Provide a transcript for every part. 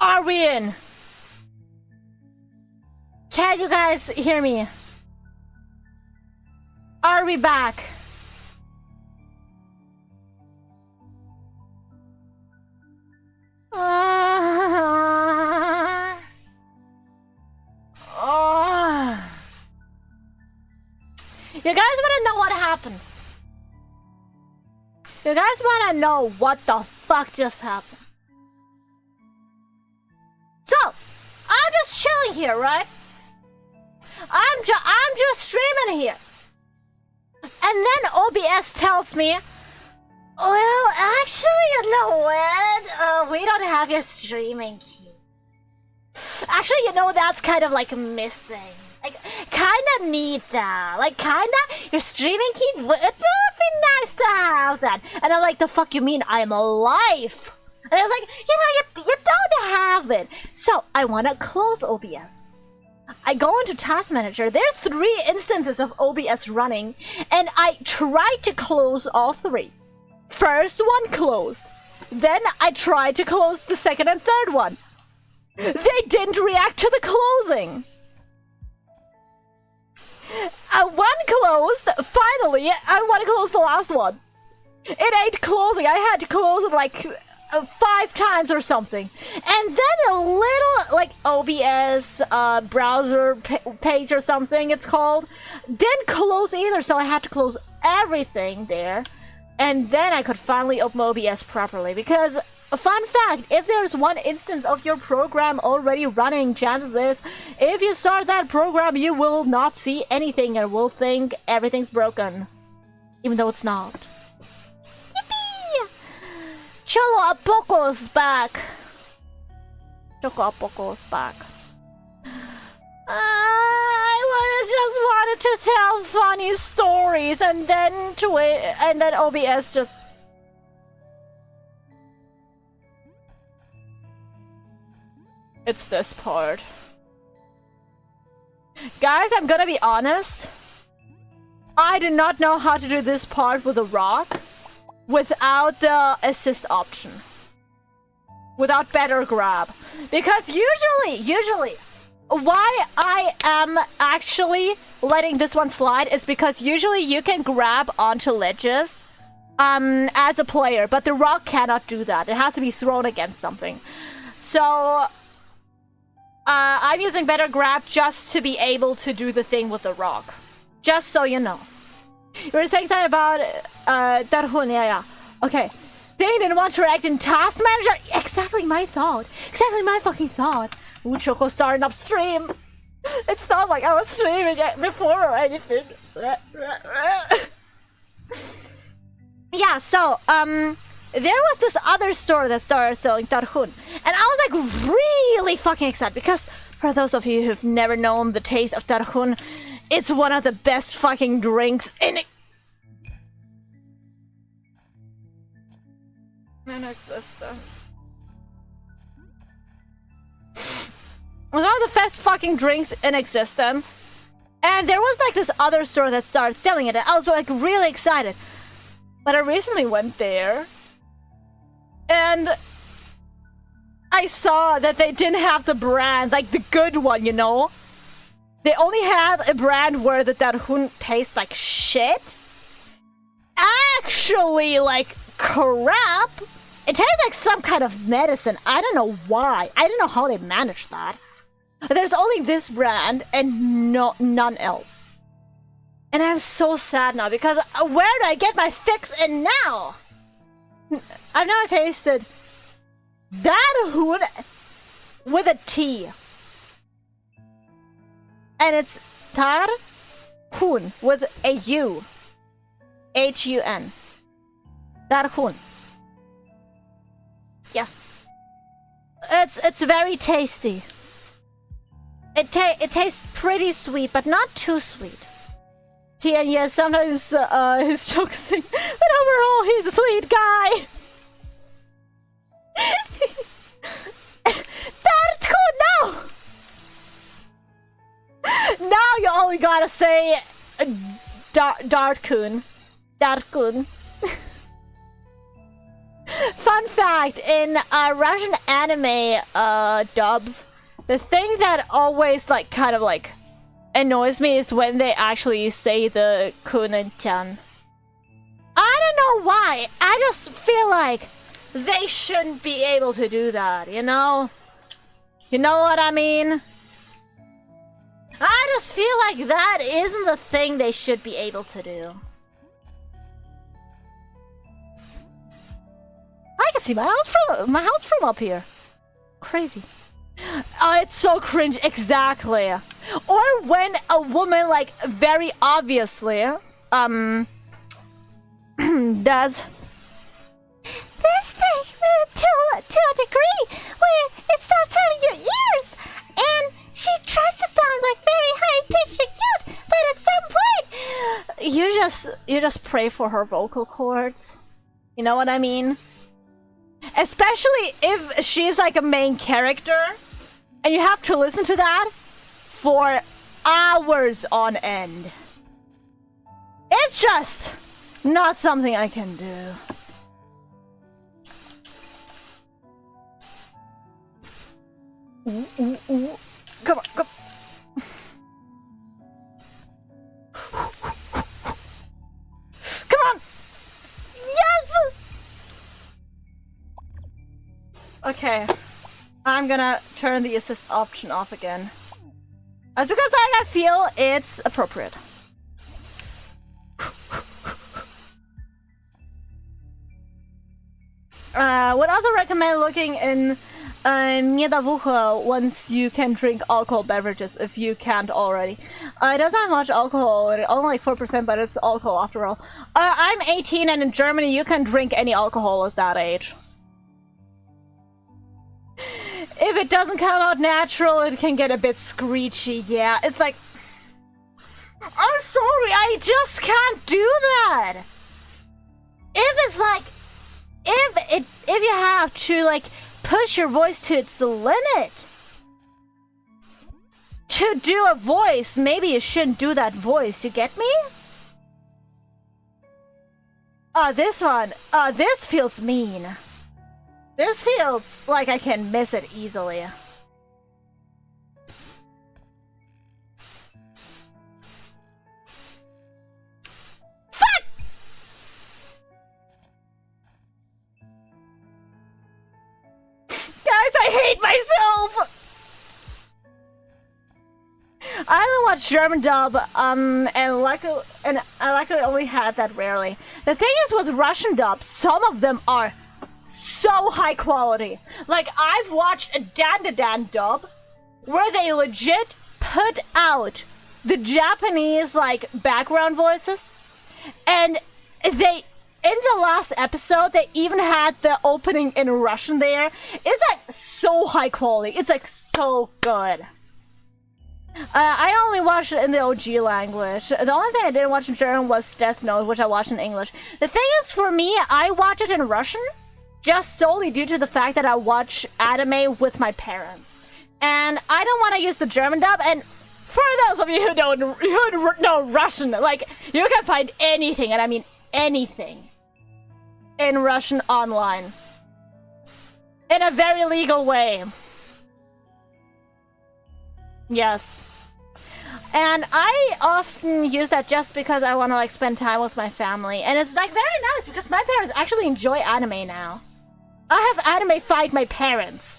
Are we in? Can you guys hear me? Are we back? You guys wanna know what happened? You guys wanna know what the fuck just happened? So, I'm just chilling here, right? I'm just streaming here. And then OBS tells me, well, actually, you know what? We don't have your streaming key. Actually, you know, that's kind of like missing. Like, kinda need that. Like, kinda, your streaming key, it would be nice to have that. And I'm like, the fuck you mean I'm alive? And I was like, you know, you don't have it. So, I wanna close OBS. I go into Task Manager, there's 3 instances of OBS running, and I tried to close all 3. First one closed. Then I tried to close the second and third one. They didn't react to the closing. One closed, finally, I want to close the last one. It ain't closing, I had to close it like 5 times or something. And then a little, like, OBS browser page or something it's called, didn't close either, so I had to close everything there. And then I could finally open OBS properly, because a fun fact, if there's one instance of your program already running, chances is, if you start that program, you will not see anything and will think everything's broken. Even though it's not. Yippee! Cholo Apoco's back! Choco Apoco's back. I just wanted to tell funny stories, and then OBS just... It's this part. Guys, I'm gonna be honest. I did not know how to do this part with a rock without the assist option. Without better grab. Because usually, why I am actually letting this one slide is because usually you can grab onto ledges as a player, but the rock cannot do that. It has to be thrown against something. So I'm using better grab just to be able to do the thing with the rock. Just so you know. You were saying something about Darhun, yeah. Okay. They didn't want to react in Task Manager. Exactly my thought. Exactly my fucking thought. Ooh, Choco starting up stream. It's not like I was streaming it before or anything. Yeah, so, there was this other store that started selling Darhun. And I was like really fucking excited because for those of you who've never known the taste of Darhun, it's one of the best fucking drinks in existence. It was one of the best fucking drinks in existence. And there was like this other store that started selling it and I was like really excited. But I recently went there and I saw that they didn't have the brand, like the good one, you know? They only had a brand where the Darhun tastes like shit. Actually, like crap. It tastes like some kind of medicine. I don't know why. I don't know how they managed that. There's only this brand and none else. And I'm so sad now because where do I get my fix in now? I've never tasted Darhun with a T. And it's Darhun with a U. H-U-N. Darhun. Yes. It's very tasty. It tastes pretty sweet, but not too sweet. And yes, sometimes he's joking, but overall he's a sweet guy. Darhun, no! Now you only gotta say Darhun. Darhun. Fun fact, in Russian anime dubs, the thing that always like kind of like annoys me is when they actually say the kunen-chan. I don't know why. I just feel like they shouldn't be able to do that, you know? You know what I mean? I just feel like that isn't the thing they should be able to do. I can see my house from up here. Crazy. Oh, it's so cringe, exactly. Or when a woman, like, very obviously, does this thing to a degree where it starts hurting your ears, and she tries to sound like very high-pitched and cute, but at some point, you just pray for her vocal cords. You know what I mean? Especially if she's like a main character, and you have to listen to that for hours on end. It's just not something I can do. Ooh, ooh, ooh. Come on, come. Come on! Yes! Okay. I'm gonna turn the assist option off again. That's because I feel it's appropriate. Would also recommend looking in Медовуха once you can drink alcohol beverages if you can't already. It doesn't have much alcohol, only like 4%, but it's alcohol after all. I'm 18 and in Germany you can drink any alcohol at that age. If it doesn't come out natural, it can get a bit screechy, yeah. It's like... I'm sorry, I just can't do that! If it's like... If you have to, like, push your voice to its limit to do a voice, maybe you shouldn't do that voice, you get me? This one. This feels mean. This feels like I can miss it easily. Fuck! Guys, I hate myself! I only watch German dub, and I luckily only had that rarely. The thing is with Russian dubs, some of them are so high quality. Like, I've watched a Dan dub where they legit put out the Japanese, like, background voices, and they, in the last episode, they even had the opening in Russian there. It's, like, so high quality. It's, like, so good. I only watched it in the OG language. The only thing I didn't watch in German was Death Note, which I watched in English. The thing is, for me, I watch it in Russian just solely due to the fact that I watch anime with my parents. And I don't want to use the German dub, and for those of you who don't know Russian, like, you can find anything, and I mean anything, in Russian online. In a very legal way. Yes. And I often use that just because I want to, like, spend time with my family. And it's, like, very nice because my parents actually enjoy anime now. I have anime fight my parents.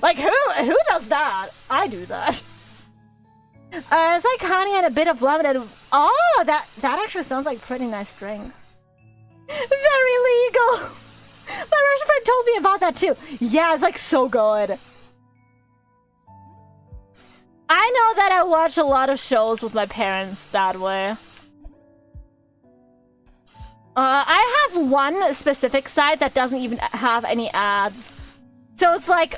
Like, who does that? I do that. It's like honey and a bit of lemon and... Oh, that actually sounds like a pretty nice drink. Very legal. My Russian friend told me about that too. Yeah, it's, like, so good. I know that I watch a lot of shows with my parents that way. I have one specific site that doesn't even have any ads. So it's like,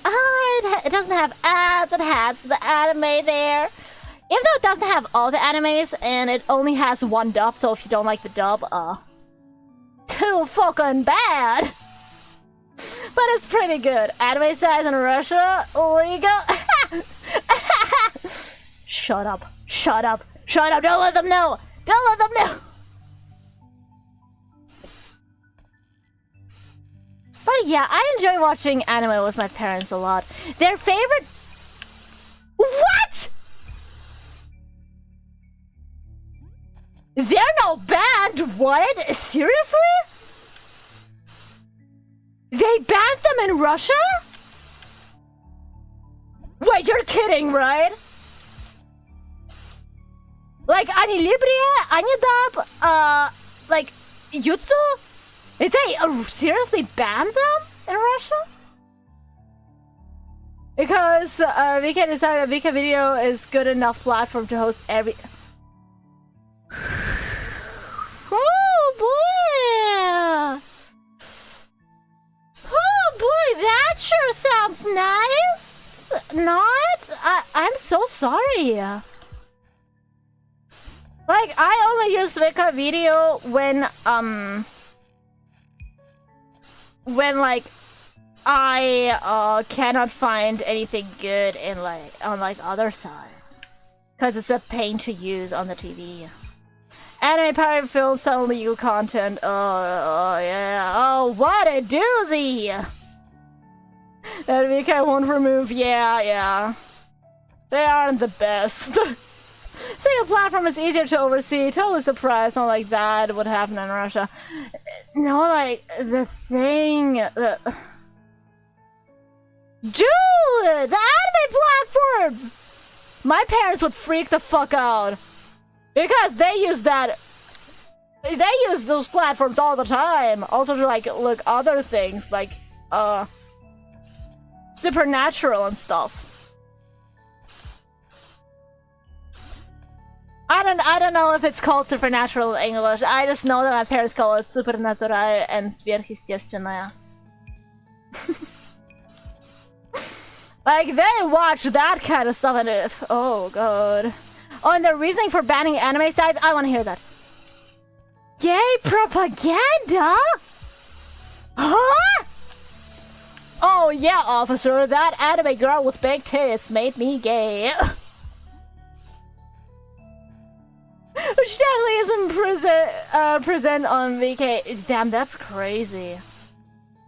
it doesn't have ads, it has the anime there. Even though it doesn't have all the animes, and it only has one dub, so if you don't like the dub, too fucking bad. But it's pretty good. Anime sites in Russia, legal. Shut up. Shut up. Shut up. Don't let them know. Don't let them know. But yeah, I enjoy watching anime with my parents a lot. Their favorite... What?! They're not banned? What? Seriously? They banned them in Russia? Wait, you're kidding, right? Like, Anilibria, Anidab, like, Jutsu? Did they seriously ban them in Russia? Because Vika decided that Vika Video is good enough platform to host every... Oh boy! Oh boy, that sure sounds nice! Not? I'm so sorry. Like, I only use Vika Video when like I cannot find anything good in on other sites, cause it's a pain to use on the TV. Anime pirate films, some illegal content. Oh yeah. Oh, what a doozy! That Vika won't remove. Yeah. They aren't the best. Saying a platform is easier to oversee. Totally surprised. Not like that would happen in Russia. No, like the thing. Dude, the anime platforms. My parents would freak the fuck out because they use that. They use those platforms all the time. Also to like look other things like Supernatural and stuff. I don't know if it's called Supernatural in English. I just know that my parents call it Supernatural and Сверхъестественное. Like, they watch that kind of stuff and if... Oh, God. Oh, and the reasoning for banning anime sites? I want to hear that. Gay propaganda? Huh? Oh, yeah, officer. That anime girl with big tits made me gay. Which definitely is in present on VK. Damn, that's crazy.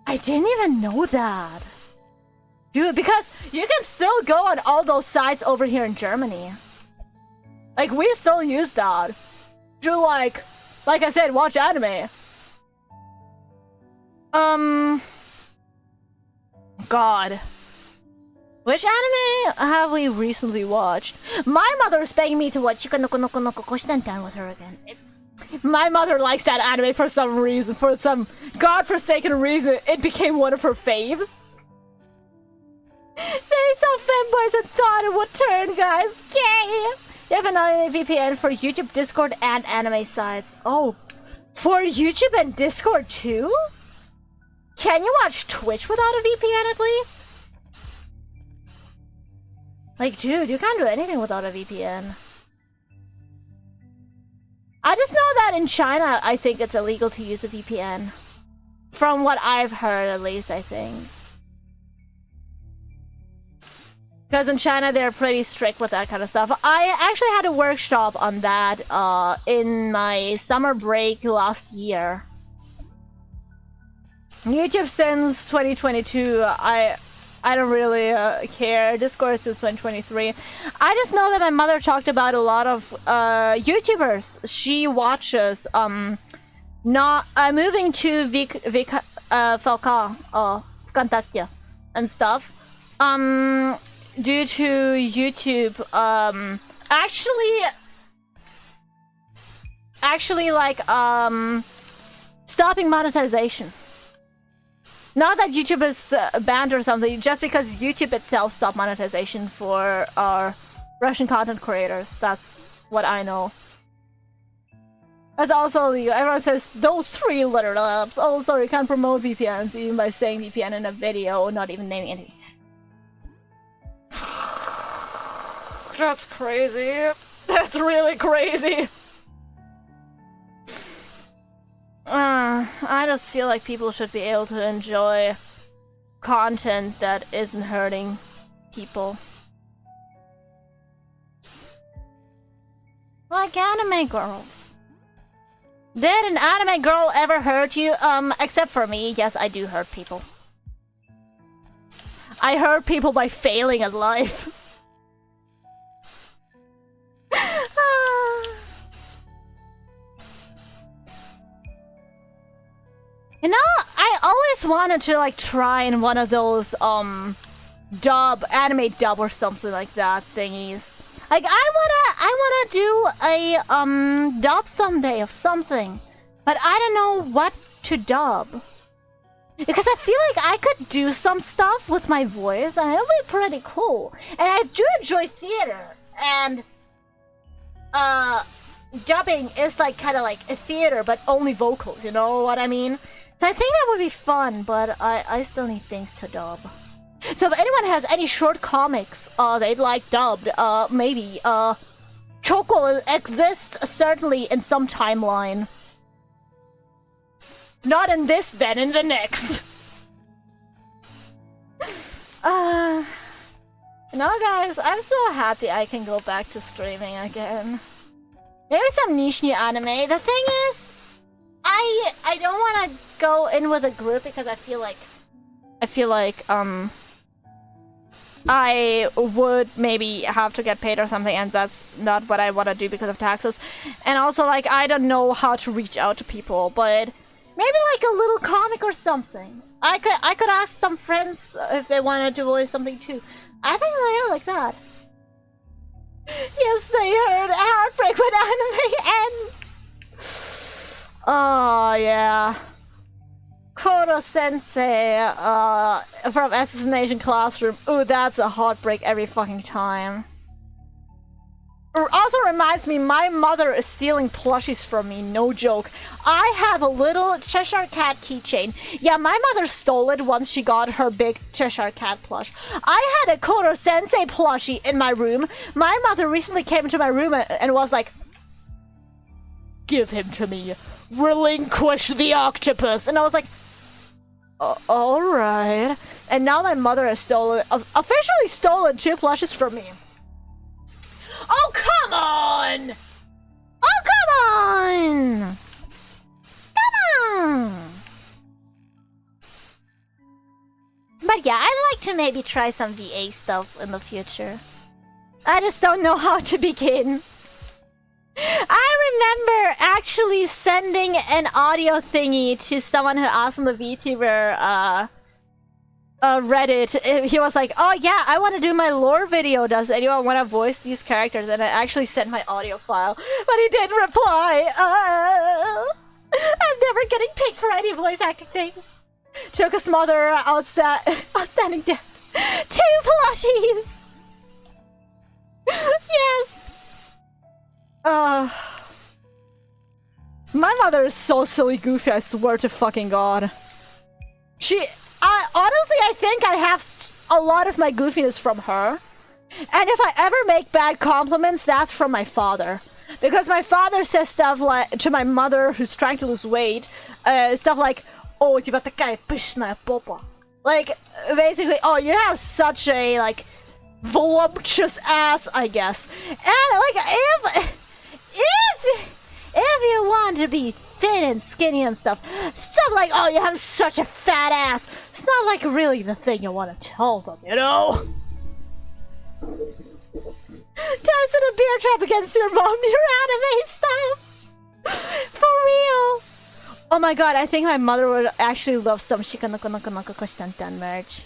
I didn't even know that. Dude, because you can still go on all those sites over here in Germany. Like, we still use that. To like I said, watch anime. God. Which anime have we recently watched? My mother is begging me to watch Chika no Kono Kono Kokoshi-Dantan with her again. My mother likes that anime for some reason. For some godforsaken reason, it became one of her faves. They saw fanboys and thought it would turn guys gay. You have an VPN for YouTube, Discord, and anime sites. Oh, for YouTube and Discord too? Can you watch Twitch without a VPN at least? Like, dude, you can't do anything without a VPN. I just know that in China, I think it's illegal to use a VPN. From what I've heard, at least, I think. Because in China, they're pretty strict with that kind of stuff. I actually had a workshop on that in my summer break last year. YouTube since 2022, I don't really care. Discord since 2023. I just know that my mother talked about a lot of YouTubers she watches not moving to VK Vkontakte and stuff due to YouTube actually like stopping monetization. Not that YouTube is banned or something, just because YouTube itself stopped monetization for our Russian content creators. That's what I know. That's also illegal. Everyone says those 3 letter apps. Oh, sorry, can't promote VPNs even by saying VPN in a video, not even naming anything. That's crazy. That's really crazy. I just feel like people should be able to enjoy content that isn't hurting people. Like anime girls. Did an anime girl ever hurt you? Except for me, yes, I do hurt people. I hurt people by failing at life. You know, I always wanted to like try in one of those anime dub or something like that thingies. Like I wanna do a dub someday of something, but I don't know what to dub. Because I feel like I could do some stuff with my voice and it would be pretty cool. And I do enjoy theater, and dubbing is like kind of like a theater but only vocals, you know what I mean? So I think that would be fun, but I still need things to dub. So if anyone has any short comics they'd like dubbed, maybe Choco exists certainly in some timeline. Not in this, then in the next. No, guys, I'm so happy I can go back to streaming again. Maybe some niche new anime. The thing is, I don't want to go in with a group because I feel like I would maybe have to get paid or something, and that's not what I want to do because of taxes. And also, like, I don't know how to reach out to people, but maybe like a little comic or something. I could ask some friends if they wanted to voice something too. I think they are like that. Yes, they heard heartbreak when anime ends. Oh yeah. Koro Sensei from Assassination Classroom. Ooh, that's a heartbreak every fucking time. Also reminds me, my mother is stealing plushies from me, no joke. I have a little Cheshire Cat keychain. Yeah, my mother stole it once she got her big Cheshire Cat plush. I had a Koro Sensei plushie in my room. My mother recently came into my room and was like, "Give him to me. Relinquish the octopus." And I was like, alright. And now my mother has officially stolen 2 plushes from me. Oh, come on! Oh, come on! Come on! But yeah, I'd like to maybe try some VA stuff in the future. I just don't know how to begin. I remember actually sending an audio thingy to someone who asked on the VTuber Reddit. He was like, "Oh yeah, I want to do my lore video. Does anyone want to voice these characters?" And I actually sent my audio file, but he didn't reply. I'm never getting picked for any voice acting things. Choco's mother outstanding death. 2 plushies. Yes. My mother is so silly goofy, I swear to fucking god. Honestly, I think I have a lot of my goofiness from her. And if I ever make bad compliments, that's from my father. Because my father says stuff like, to my mother who's trying to lose weight, stuff like, "Oh, у тебя такая пышная попа." Like, basically, "Oh, you have such a, like, voluptuous ass," I guess. And, like, if you want to be thin and skinny and stuff like, "Oh, you have such a fat ass," it's not like really the thing you want to tell them, you know? Test in a beer trap against your mom, your anime style. For real. Oh my god, I think my mother would actually love some Shikanoko Noko Noko Koshtantan merch.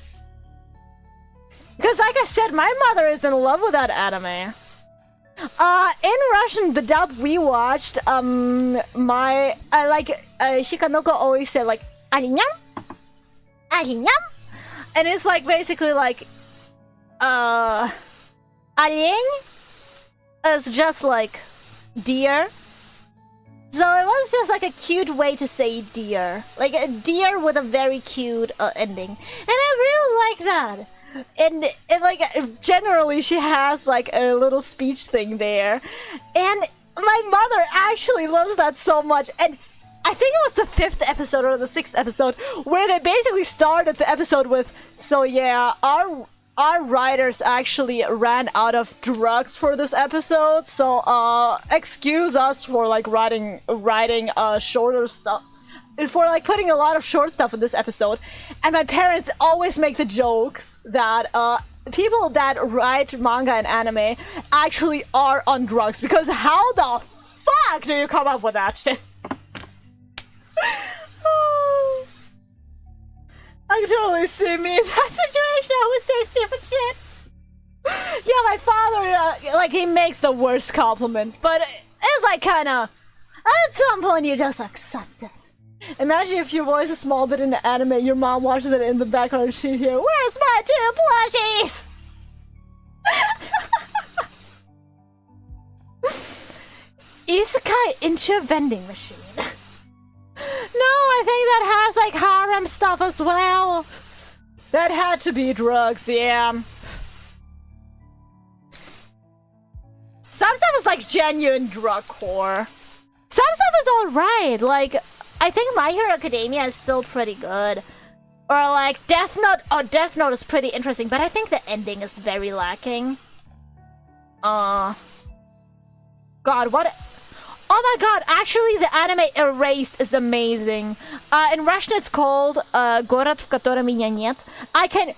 Because like I said, my mother is in love with that anime. In Russian, the dub we watched, Shikanoko always said like, "Arinyam? Arinyam?" And it's like basically like, Arень is just like deer. So it was just like a cute way to say deer. Like a deer with a very cute ending. And I really like that. And like generally she has like a little speech thing there, and my mother actually loves that so much. And I think it was the 5th episode or the 6th episode where they basically started the episode with, "So yeah, our writers actually ran out of drugs for this episode, so excuse us for like writing shorter stuff, for like putting a lot of short stuff in this episode, and my parents always make the jokes that people that write manga and anime actually are on drugs, because how the fuck do you come up with that shit? I can totally see me in that situation. I would say stupid shit. Yeah, my father, like, he makes the worst compliments, but it's like kinda, at some point you just accept it. Imagine if you voice a small bit in the anime, your mom watches it in the background and she hears, "Where's my 2 plushies?" Isekai into a vending machine. No, I think that has like harem stuff as well. That had to be drugs, yeah. Some stuff is like genuine drug core. Some stuff is alright, like, I think My Hero Academia is still pretty good. Or like Death Note, Death Note is pretty interesting, but I think the ending is very lacking. God, what? Oh my god, actually the anime Erased is amazing. In Russian it's called Город, в котором меня нет. I can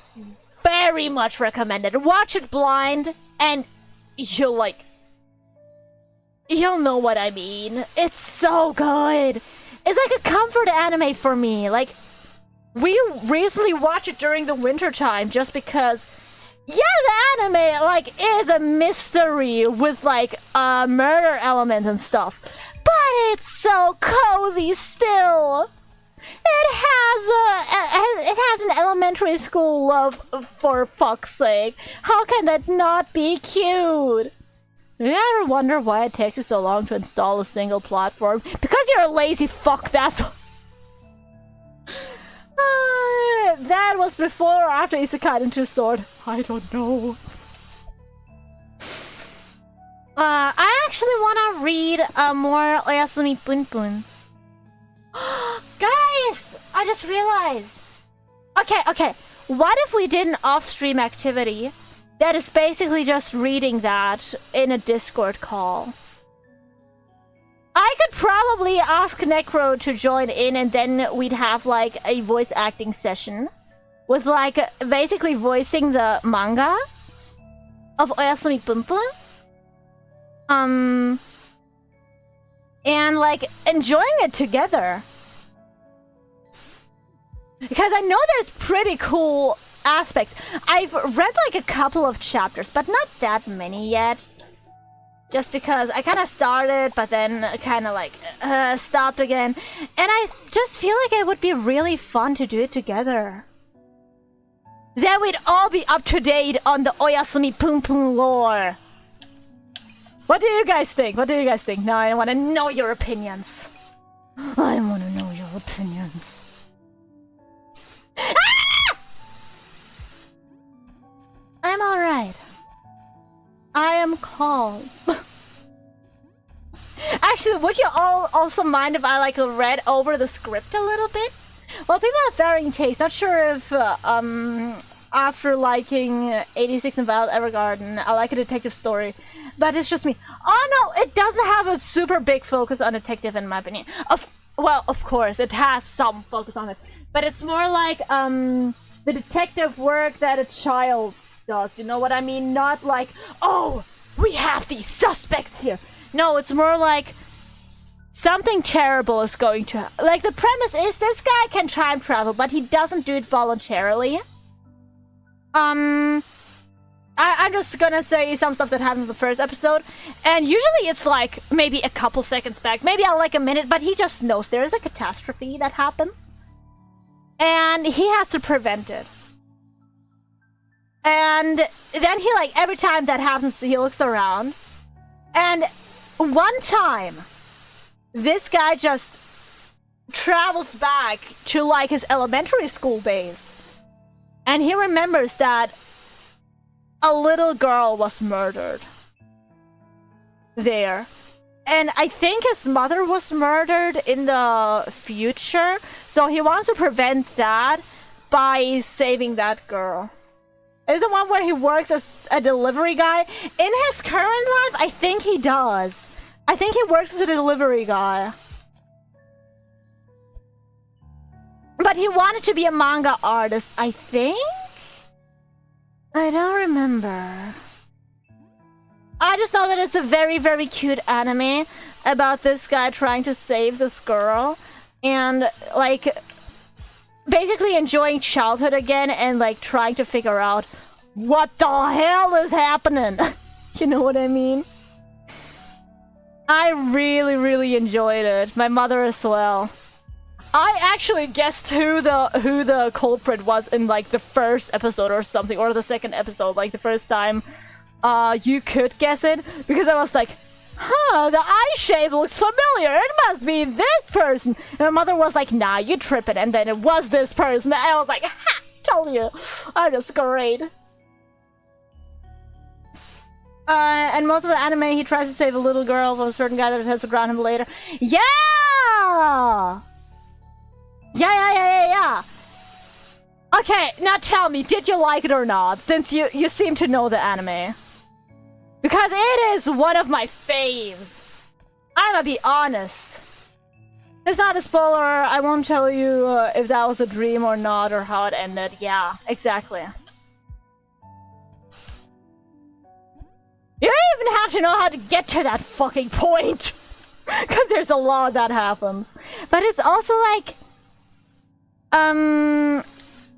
very much recommend it. Watch it blind and you'll know what I mean. It's so good. It's like a comfort anime for me. Like, we recently watched it during the winter time just because, yeah, the anime, like, is a mystery with, like, a murder element and stuff. But it's so cozy still. It has an elementary school love, for fuck's sake. How can that not be cute? Do you ever wonder why it takes you so long to install a single platform? Because you're a lazy fuck, that's that was before or after Isekai into Sword? I don't know. I actually wanna read more Oyasumi Punpun. Guys! I just realized! Okay. What if we did an off-stream activity that is basically just reading that in a Discord call? I could probably ask Necro to join in, and then we'd have like a voice acting session with like basically voicing the manga of Oyasumi Punpun. And like enjoying it together. Because I know there's pretty cool aspects. I've read like a couple of chapters, but not that many yet. Just because I kind of started, but then kind of like stopped again. And I just feel like it would be really fun to do it together. Then we'd all be up to date on the Oyasumi Punpun lore. What do you guys think? Now I want to know your opinions. I want to know your opinions. Ah! I'm alright. I am calm. Actually, would you all also mind if I like read over the script a little bit? Well, people have varying tastes. Not sure if after liking 86 and Violet Evergarden, I like a detective story, but it's just me. Oh no, it doesn't have a super big focus on detective in my opinion. Well, of course, it has some focus on it, but it's more like the detective work that a child does. You know what I mean? Not like, oh, we have these suspects here. No, it's more like something terrible is going to happen. Like, the premise is this guy can time travel, but he doesn't do it voluntarily. I'm just gonna say some stuff that happens in the first episode, and usually it's like maybe a couple seconds back, maybe like a minute, but he just knows there is a catastrophe that happens, and he has to prevent it. And then he, like, every time that happens, he looks around, and one time, this guy just travels back to, like, his elementary school days. And he remembers that a little girl was murdered there. And I think his mother was murdered in the future. So he wants to prevent that by saving that girl. Is the one where he works as a delivery guy? In his current life, I think he does. I think he works as a delivery guy. but he wanted to be a manga artist, I think? I don't remember. I just know that it's a very, very cute anime about this guy trying to save this girl and, like, basically enjoying childhood again and, like, trying to figure out what the hell is happening. You know what I mean? I really, really enjoyed it. My mother as well. I actually guessed who the culprit was in like the first episode or something, or the second episode, like the first time you could guess it, because I was like, huh, the eye shape looks familiar, it must be this person. And my mother was like, nah, you tripping, and then it was this person. And I was like, ha, told you. I'm just great. And most of the anime, he tries to save a little girl from a certain guy that attempts to drown him later. Yeah! Yeah. Okay, now tell me, did you like it or not? Since you seem to know the anime. Because it is one of my faves. I'ma be honest. It's not a spoiler, I won't tell you if that was a dream or not, or how it ended. Yeah, exactly. You don't even have to know how to get to that fucking point! Because there's a lot that happens. But it's also like...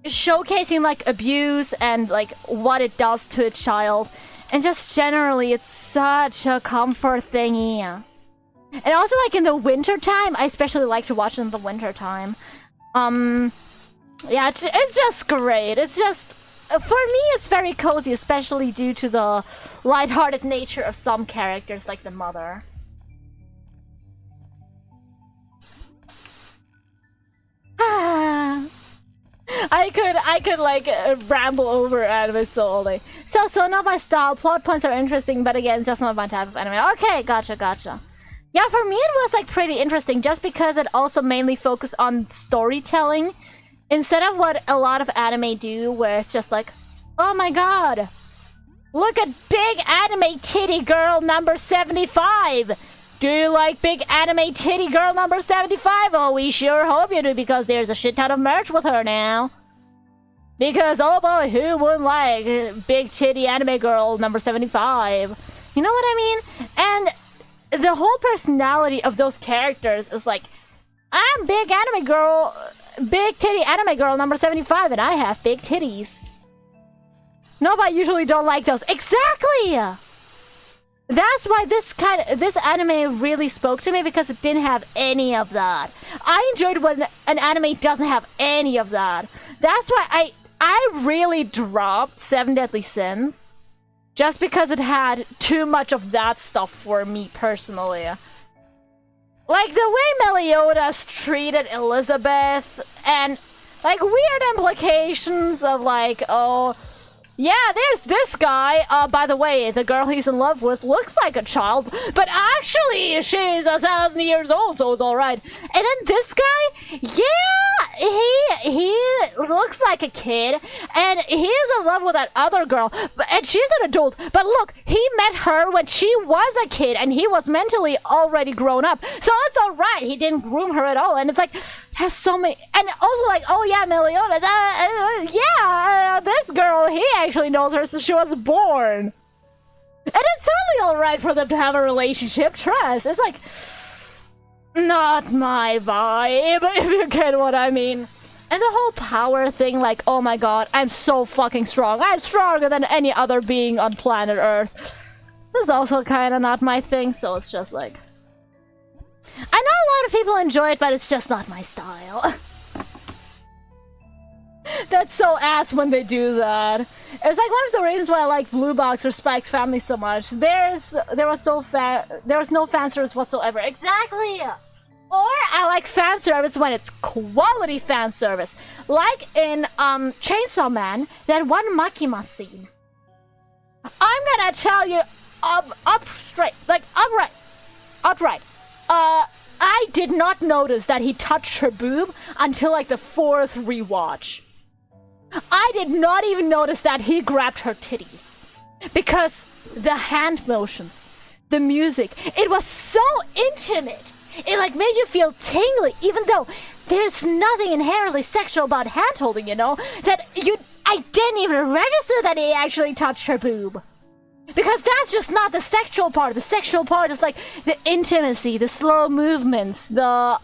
showcasing like abuse and like what it does to a child, and just generally it's such a comfort thingy. And also like in the winter time, I especially like to watch it in the winter time. Yeah, it's just great. It's just, for me it's very cozy, especially due to the lighthearted nature of some characters like the mother. I could like ramble over anime so all day. So not my style. Plot points are interesting, but again, it's just not my type of anime. Okay, gotcha. Yeah, for me it was like pretty interesting, just because it also mainly focused on storytelling, instead of what a lot of anime do, where it's just like, oh my god, look at big anime titty girl number 75. Do you like big anime titty girl number 75? Oh, we sure hope you do, because there's a shit ton of merch with her now. Because, oh boy, who wouldn't like big titty anime girl number 75? You know what I mean? And the whole personality of those characters is like, I'm big anime girl, big titty anime girl number 75, and I have big titties. No, but I usually don't like those. Exactly! That's why this anime really spoke to me, because it didn't have any of that. I enjoyed when an anime doesn't have any of that. That's why I really dropped Seven Deadly Sins, just because it had too much of that stuff for me personally. Like the way Meliodas treated Elizabeth, and like weird implications of like, oh, yeah, there's this guy. By the way, the girl he's in love with looks like a child, but actually she's 1,000 years old, so it's alright. And then this guy, yeah, he looks like a kid, and he is in love with that other girl, and she's an adult. But look, he met her when she was a kid, and he was mentally already grown up, so it's alright. He didn't groom her at all, and it's like, has so many. And also like, oh yeah, Meliodas, this girl, he actually knows her since she was born. And it's totally alright for them to have a relationship. Trust. It's like, not my vibe, if you get what I mean. And the whole power thing, like, oh my god, I'm so fucking strong. I'm stronger than any other being on planet Earth. This is also kind of not my thing, so it's just like, I know a lot of people enjoy it, but it's just not my style. That's so ass when they do that. It's like one of the reasons why I like Blue Box or Spike's Family so much. There was no fan service whatsoever. Exactly. Or I like fan service when it's quality fan service, like in Chainsaw Man, that one Makima scene. I'm gonna tell you outright. I did not notice that he touched her boob until like the 4th rewatch. I did not even notice that he grabbed her titties. Because the hand motions, the music, it was so intimate. It like made you feel tingly, even though there's nothing inherently sexual about hand-holding, you know? I didn't even register that he actually touched her boob. Because that's just not the sexual part. The sexual part is like the intimacy, the slow movements, the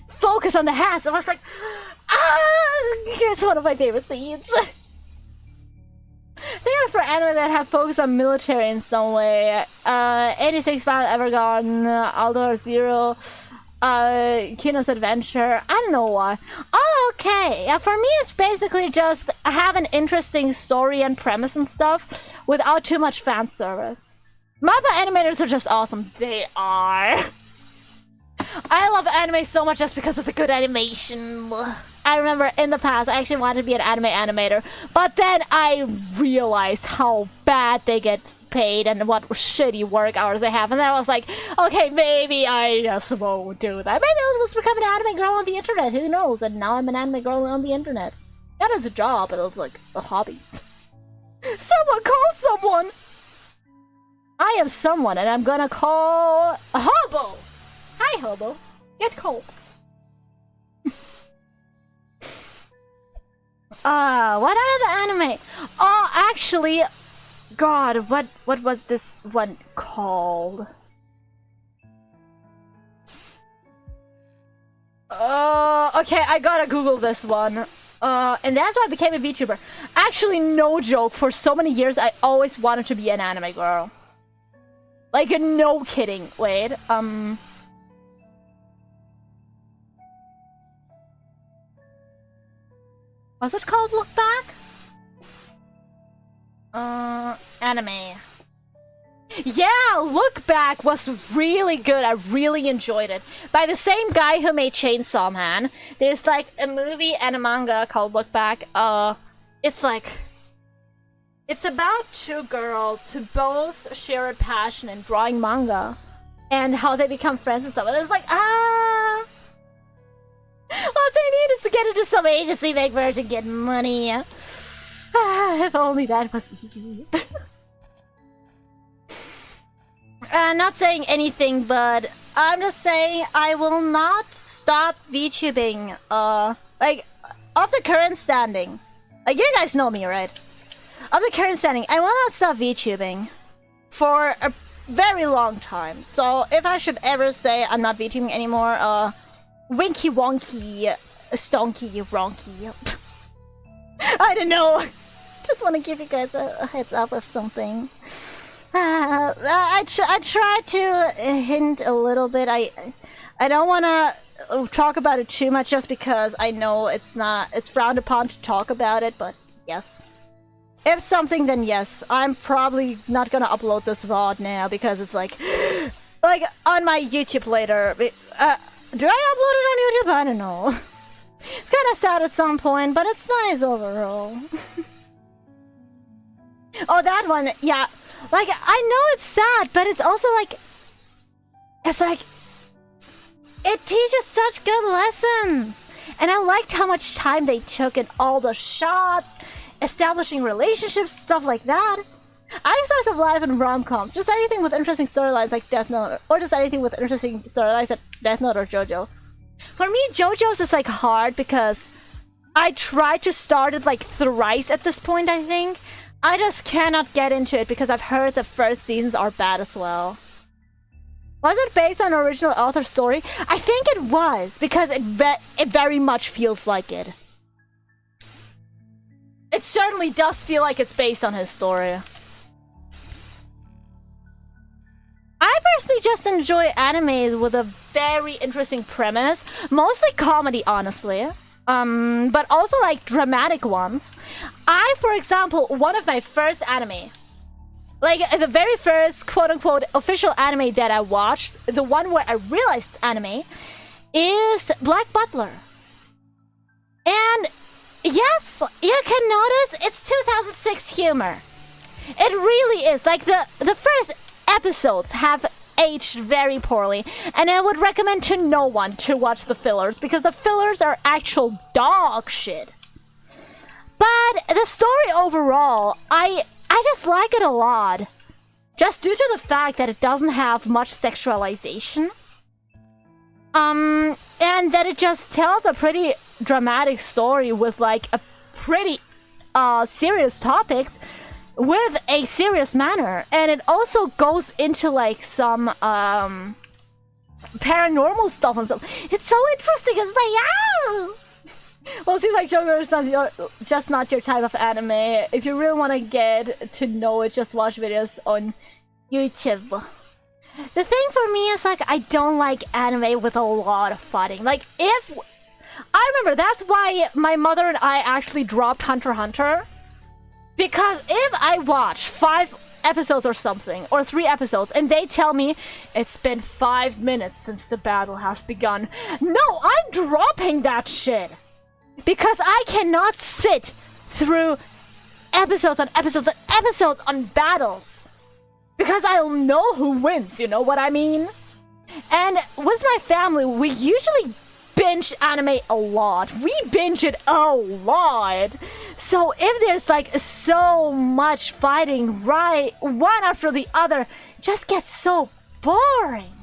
focus on the hands. I was like, it's one of my favorite scenes. They are for anime that have focused on military in some way. 86 Final Evergone, Aldor Zero, Kino's Adventure. I don't know why. Oh, okay. Yeah, for me, it's basically just have an interesting story and premise and stuff without too much fan service. Mappa animators are just awesome. They are. I love anime so much just because of the good animation. I remember in the past, I actually wanted to be an anime animator, but then I realized how bad they get paid and what shitty work hours they have, and then I was like, okay, maybe I just won't do that. Maybe I'll just become an anime girl on the internet, who knows? And now I'm an anime girl on the internet. That is a job, but it's like a hobby. Someone call someone! I am someone, and I'm gonna call a hobo! Hi, hobo. Get cold. What are the anime? Oh, actually, God, what was this one called? Okay, I gotta Google this one. And that's why I became a VTuber. Actually, no joke, for so many years, I always wanted to be an anime girl. Like, no kidding. Wait, was it called Look Back? Anime. Yeah, Look Back was really good. I really enjoyed it. By the same guy who made Chainsaw Man. There's like a movie and a manga called Look Back. It's about two girls who both share a passion in drawing manga. And how they become friends and stuff. And it's like, all they need is to get into some agency, make merch, and get money. If only that was easy. Not saying anything, but I'm just saying I will not stop VTubing. Like, of the current standing. Like, you guys know me, right? Of the current standing, I will not stop VTubing for a very long time. So, if I should ever say I'm not VTubing anymore, winky wonky, stonky ronky. I don't know. Just want to give you guys a heads up of something. I try to hint a little bit. I don't want to talk about it too much just because I know it's frowned upon to talk about it, but yes. If something, then yes. I'm probably not gonna upload this VOD now because it's like on my YouTube later. Do I upload it on YouTube? I don't know. It's kind of sad at some point, but it's nice overall. Oh, that one, yeah. Like, I know it's sad, but it's also like... it teaches such good lessons! And I liked how much time they took in all the shots, establishing relationships, stuff like that. I slice of life and rom-coms, just anything with interesting storylines like Death Note, or just anything with interesting storylines like Death Note or JoJo. For me, JoJo's is like hard because I tried to start it like thrice at this point, I think. I just cannot get into it because I've heard the first seasons are bad as well. Was it based on original author story? I think it was, because it very much feels like it. It certainly does feel like it's based on his story. I personally just enjoy animes with a very interesting premise. Mostly comedy, honestly. But also like dramatic ones. For example, one of my first anime, like the very first quote-unquote official anime that I watched, the one where I realized anime, is Black Butler. And yes, you can notice it's 2006 humor. It really is. Like the first episodes have aged very poorly, and I would recommend to no one to watch the fillers because the fillers are actual dog shit. But the story overall, I just like it a lot. Just due to the fact that it doesn't have much sexualization. And that it just tells a pretty dramatic story with like a pretty serious topics with a serious manner, and it also goes into like some paranormal stuff and stuff. It's so interesting. It's like, oh! Well, it seems like Shoujo is just not your type of anime. If you really want to get to know it, just watch videos on YouTube. The thing for me is like, I don't like anime with a lot of fighting. Like, if I remember, that's why my mother and I actually dropped Hunter x Hunter, because if I watch 5 episodes or something, or 3 episodes, and they tell me it's been 5 minutes since the battle has begun, no, I'm dropping that shit. Because I cannot sit through episodes on episodes and episodes on battles. Because I'll know who wins, you know what I mean? And with my family, we usually binge anime a lot. We binge it a lot. So if there's like so much fighting right one after the other, it just gets so boring.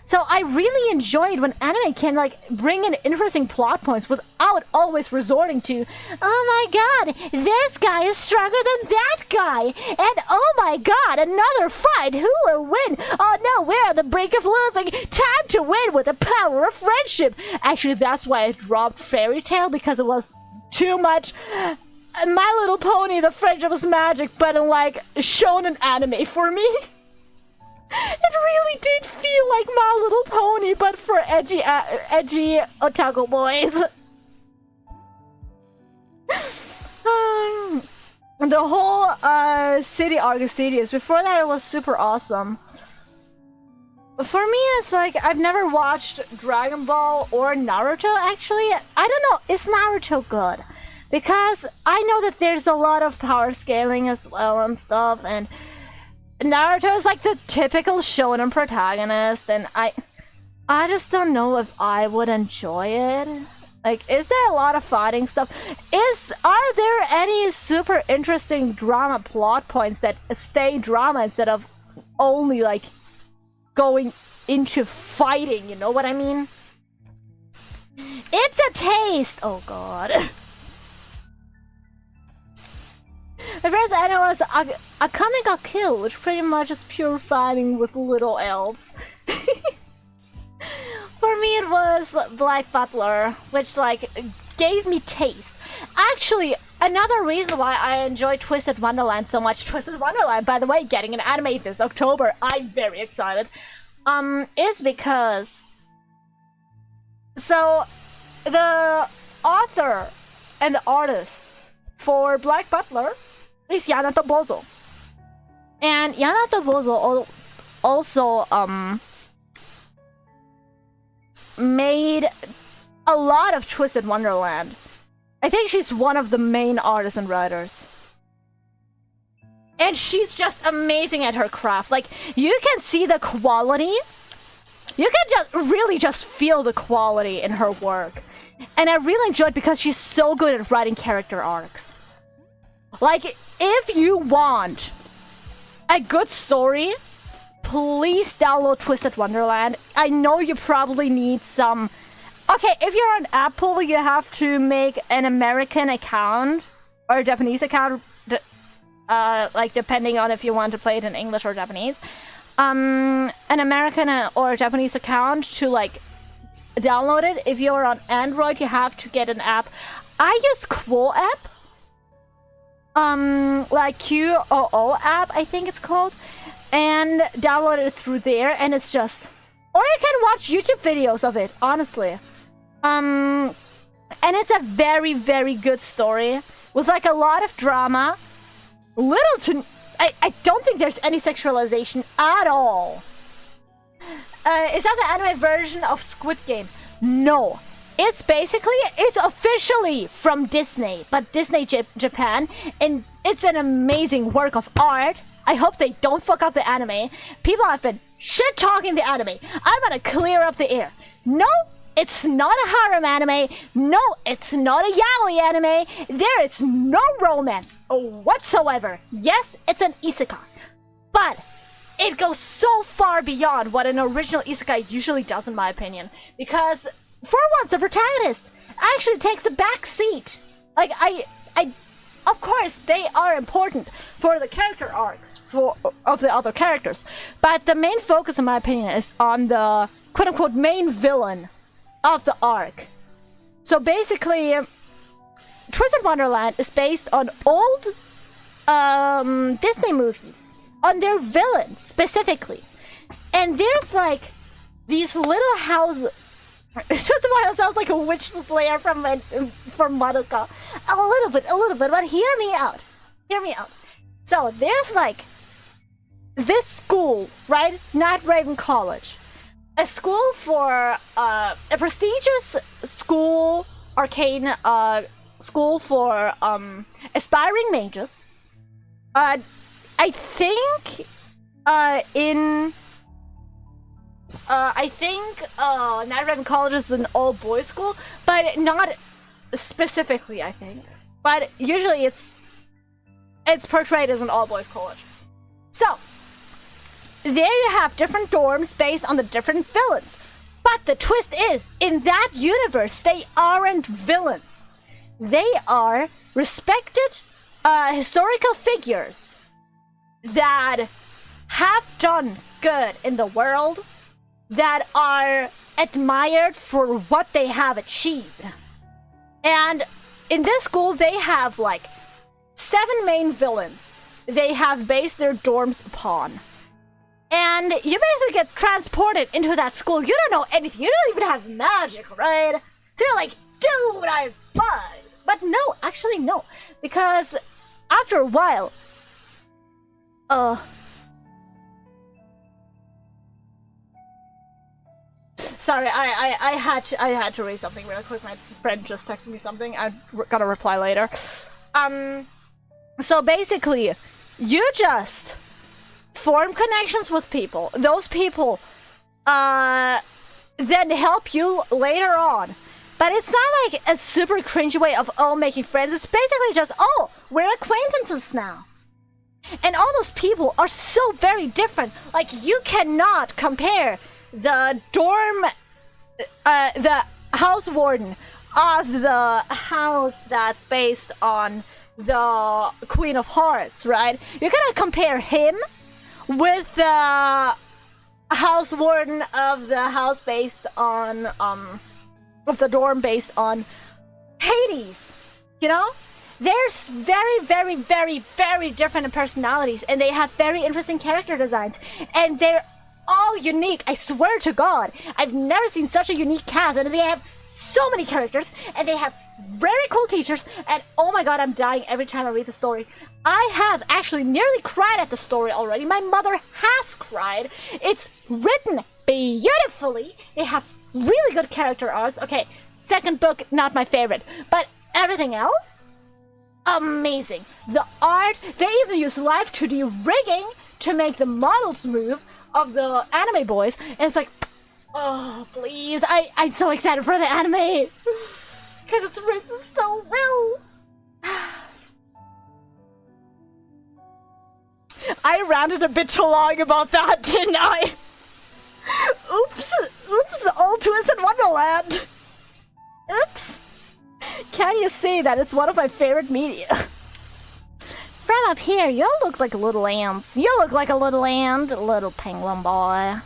So I really enjoyed when anime can like bring in interesting plot points without always resorting to, oh my god, this guy is stronger than that guy, and oh my god, another fight, who will win? Oh no, we're on the brink of losing. Time to win with the power of friendship. Actually, that's why I dropped Fairy Tail, because it was too much My Little Pony, the friendship was magic, but in like shonen anime for me. It really did feel like My Little Pony, but for edgy otaku boys. The whole city arc is tedious. Before that, it was super awesome. For me, it's like I've never watched Dragon Ball or Naruto. Actually, I don't know. Is Naruto good? Because I know that there's a lot of power scaling as well and stuff, and Naruto is like the typical shonen protagonist, and I just don't know if I would enjoy it. Like, is there a lot of fighting stuff? Are there any super interesting drama plot points that stay drama instead of only like going into fighting, you know what I mean? It's a taste! Oh god. My first anime was Akame ga Kill, which pretty much is pure fighting with little elves. For me, it was Black Butler, which like gave me taste. Actually, another reason why I enjoy Twisted Wonderland so much, Twisted Wonderland, by the way, getting an anime this October, I'm very excited, is because, so the author and the artist for Black Butler is Yanato Bozo. And Yanato Bozo also made a lot of Twisted Wonderland. I think she's one of the main artists and writers. And she's just amazing at her craft. Like, you can see the quality. You can just really just feel the quality in her work. And I really enjoy it because she's so good at writing character arcs. Like, if you want a good story, please download Twisted Wonderland. I know you probably need some... Okay, if you're on Apple, you have to make an American account or a Japanese account, like depending on if you want to play it in English or Japanese. An American or Japanese account to like download it. If you're on Android, you have to get an app. I use Quo app. Like QOO app, I think it's called, and download it through there, and it's just, or you can watch YouTube videos of it, honestly. And it's a very, very good story with like a lot of drama. I don't think there's any sexualization at all. Is that the anime version of Squid Game? No. It's officially from Disney, but Disney Japan, and it's an amazing work of art. I hope they don't fuck up the anime. People have been shit-talking the anime. I'm gonna clear up the air. No, it's not a harem anime. No, it's not a yaoi anime. There is no romance whatsoever. Yes, it's an isekai. But it goes so far beyond what an original isekai usually does, in my opinion. Because for once, the protagonist actually takes a back seat. Like of course, they are important for the character arcs of the other characters, but the main focus, in my opinion, is on the quote-unquote main villain of the arc. So basically, Twisted Wonderland is based on old Disney movies, on their villains specifically. And there's like these little houses. Twisted Wonderland sounds like a witch slayer from Madoka. A little bit, but hear me out. So there's like this school, right? Not Raven College. A school for a prestigious school, arcane school for aspiring mages. I think Night Raven College is an all-boys school, but not specifically, I think. But usually it's portrayed as an all-boys college. So, there you have different dorms based on the different villains. But the twist is, in that universe, they aren't villains. They are respected historical figures that have done good in the world, that are admired for what they have achieved. And in this school, they have like 7 main villains they have based their dorms upon. And you basically get transported into that school. You don't know anything. You don't even have magic, right? So you're like, dude, I'm fine. But no, actually no. Because after a while, sorry, I had to read something real quick. My friend just texted me something. I gotta reply later. So basically, you just form connections with people. Those people, then help you later on. But it's not like a super cringy way of, making friends. It's basically just, we're acquaintances now. And all those people are so very different. Like, you cannot compare the dorm, the house warden of the house that's based on the Queen of Hearts, right? You cannot compare him with the house warden of the house based on, of the dorm based on Hades, you know? There's very, very, very, very different personalities, and they have very interesting character designs, and they're all unique. I swear to God, I've never seen such a unique cast, and they have so many characters, and they have very cool teachers, and oh my God, I'm dying every time I read the story. I have actually nearly cried at the story already. My mother has cried. It's written beautifully. They have really good character arcs. Okay, second book, not my favorite, but everything else, amazing. The art, they even use live 2D rigging to make the models move of the anime boys, and it's like, oh, please, I'm so excited for the anime, because it's written so well. I ranted a bit too long about that, didn't I? Oops, old Twisted Wonderland. Oops. Can you see that it's one of my favorite media? From up here, you look like little ants. You look like a little ant, little penguin boy.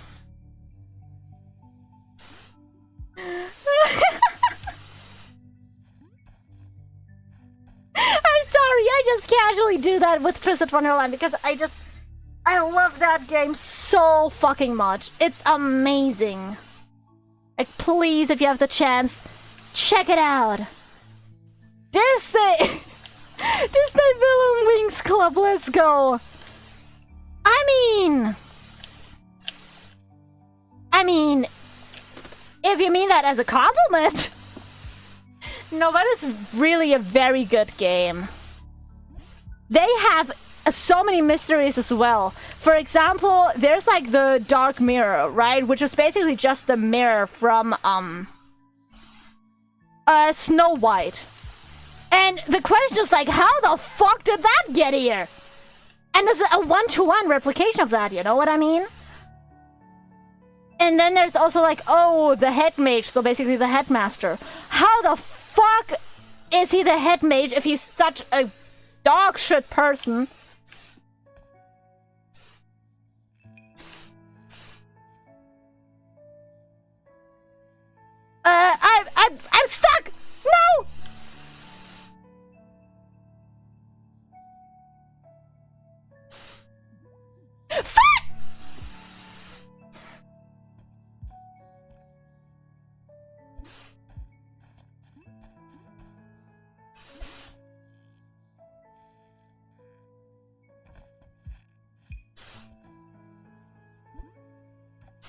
I'm sorry, I just casually do that with Twisted Wonderland because I love that game so fucking much. It's amazing. Like, please, if you have the chance, check it out. Disney Villain Wings Club, let's go. I mean, if you mean that as a compliment. No, that is really a very good game. They have so many mysteries as well. For example, there's like the Dark Mirror, right? Which is basically just the mirror from Snow White. And the question is like, how the fuck did that get here? And it's a one-to-one replication of that, you know what I mean? And then there's also like, oh, the head mage, so basically the headmaster. How the fuck is he the head mage if he's such a dog shit person? I'm stuck! No! Fuck!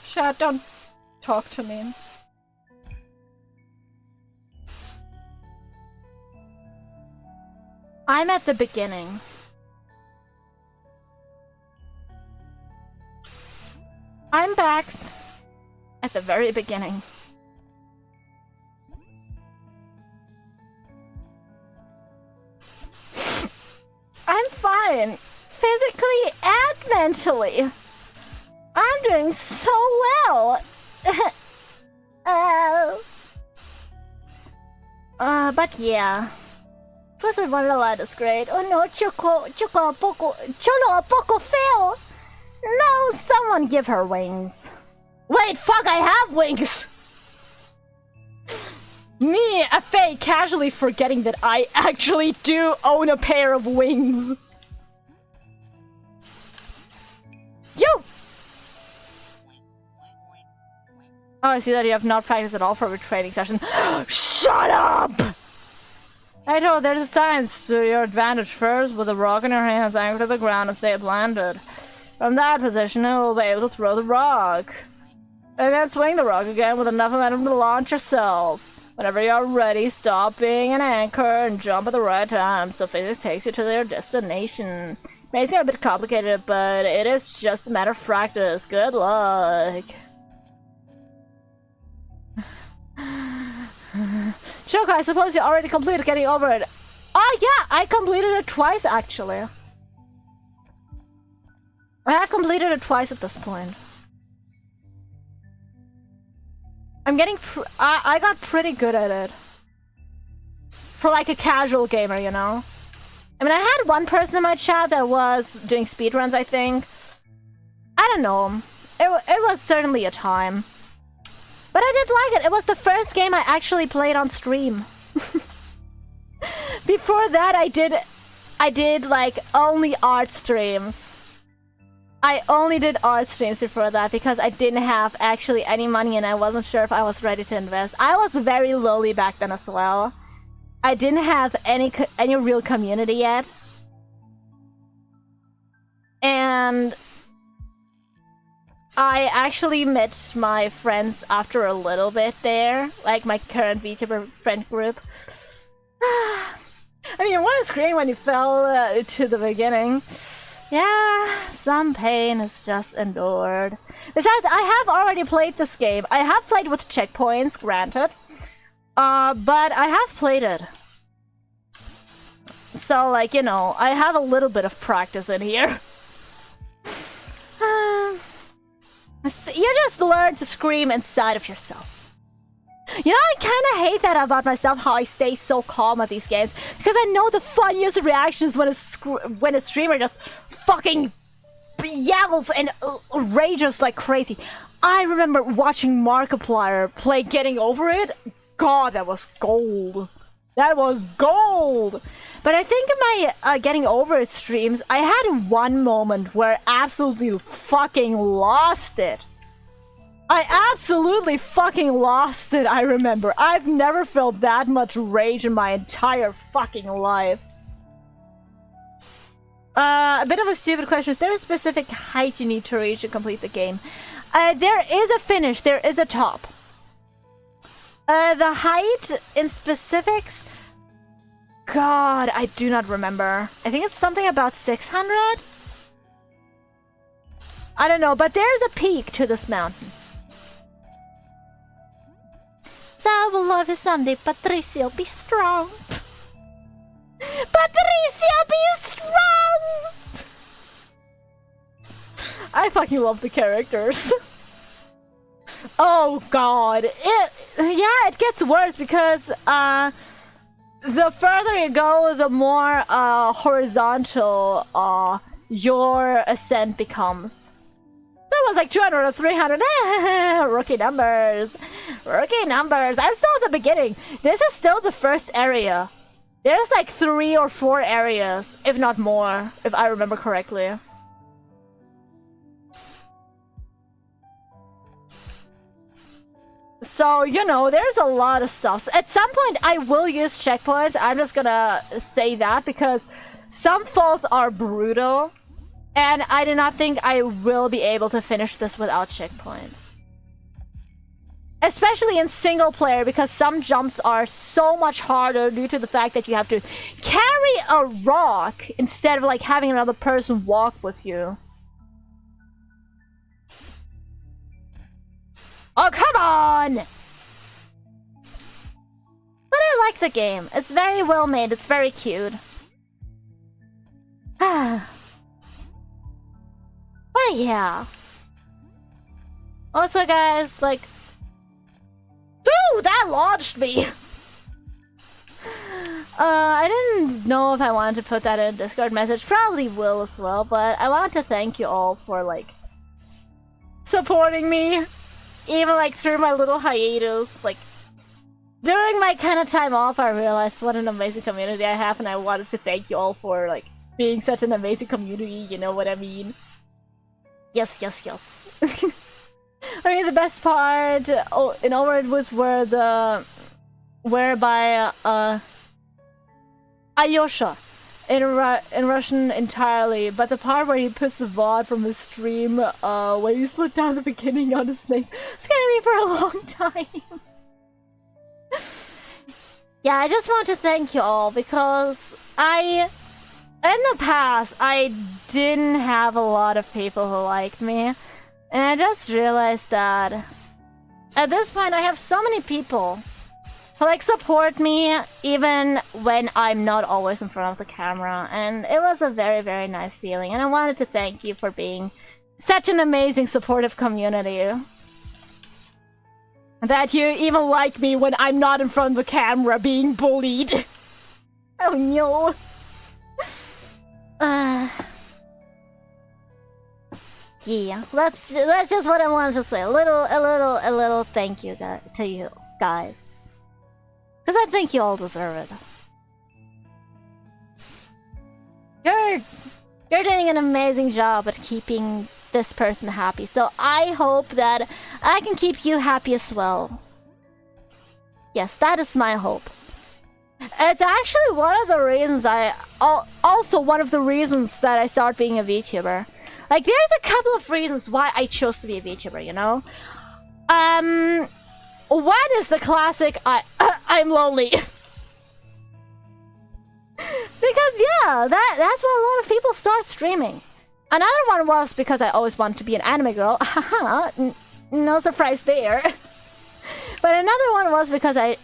Chat, don't talk to me. I'm at the beginning. I'm back at the very beginning. I'm fine, physically and mentally. I'm doing so well. But yeah. Twisted Wonderland is great. Oh no, Choco a poco feo. No, someone give her wings. Wait, fuck, I have wings! Me, a fae, casually forgetting that I actually do own a pair of wings. You! Oh, I see that you have not practiced at all for a training session. Shut up! I know, there's a science to your advantage. First, with the rock in your hands, anchor to the ground and stay planted. From that position, you will be able to throw the rock. And then swing the rock again with enough momentum to launch yourself. Whenever you're ready, stop being an anchor and jump at the right time, so physics takes you to your destination. May seem a bit complicated, but it is just a matter of practice. Good luck. Choco, I suppose you already completed getting over it. Oh yeah, I completed it twice actually. I have completed it twice at this point. I'm getting I got pretty good at it. For like a casual gamer, you know? I mean, I had one person in my chat that was doing speedruns, I think. I don't know. It was certainly a time. But I did like it. It was the first game I actually played on stream. Before that, I did like only art streams. I only did art streams before that because I didn't have actually any money and I wasn't sure if I was ready to invest. I was very lowly back then as well. I didn't have any real community yet. And I actually met my friends after a little bit there, like my current VTuber friend group. I mean, you want to scream when you fell to the beginning. Yeah, some pain is just endured. Besides, I have already played this game. I have played with checkpoints, granted. But I have played it. So, like, you know, I have a little bit of practice in here. You just learn to scream inside of yourself. You know, I kind of hate that about myself, how I stay so calm at these games. Because I know the funniest reactions when a streamer just fucking yells and rages like crazy. I remember watching Markiplier play Getting Over It. God, that was gold. That was gold! But I think in my Getting Over It streams, I had one moment where I absolutely fucking lost it. I absolutely fucking lost it, I remember. I've never felt that much rage in my entire fucking life. A bit of a stupid question. Is there a specific height you need to reach to complete the game? There is a finish. There is a top. The height in specifics... God, I do not remember. I think it's something about 600? I don't know, but there's a peak to this mountain. So I will love you someday, Patricio. Be strong. Patricio, be strong! I fucking love the characters. Oh god. It gets worse because the further you go, the more horizontal your ascent becomes. That was like 200 or 300. Rookie numbers. Rookie numbers. I'm still at the beginning. This is still the first area. There's like 3 or 4 areas, if not more, if I remember correctly. So, you know, there's a lot of stuff. At some point, I will use checkpoints. I'm just gonna say that because some faults are brutal. And I do not think I will be able to finish this without checkpoints. Especially in single player, because some jumps are so much harder due to the fact that you have to carry a rock instead of like having another person walk with you. Oh, come on! But I like the game. It's very well made. It's very cute. But yeah. Also, guys, like... Dude, that launched me! I didn't know if I wanted to put that in a Discord message. Probably will as well, but I want to thank you all for, like... supporting me. Even, like, through my little hiatus. Like, during my kind of time off, I realized what an amazing community I have, and I wanted to thank you all for, like, being such an amazing community, you know what I mean? Yes, yes, yes. I mean, the best part in Overwatch was whereby Ayosha in Russian entirely, but the part where he puts the VOD from his stream, where you slid down the beginning on his name, scared me for a long time. Yeah, I just want to thank you all because in the past, I didn't have a lot of people who liked me, and I just realized that at this point I have so many people who like support me even when I'm not always in front of the camera, and it was a very, very nice feeling, and I wanted to thank you for being such an amazing supportive community. That you even like me when I'm not in front of the camera being bullied. Oh no. Yeah, that's just what I wanted to say. A little thank you to you guys, because I think you all deserve it. You're doing an amazing job at keeping this person happy, so I hope that I can keep you happy as well. Yes, that is my hope. It's actually one of the reasons also one of the reasons that I started being a VTuber. Like, there's a couple of reasons why I chose to be a VTuber, you know? One is the classic, I'm lonely. Because, yeah, that's why a lot of people start streaming. Another one was because I always wanted to be an anime girl. Haha, no surprise there. But another one was because I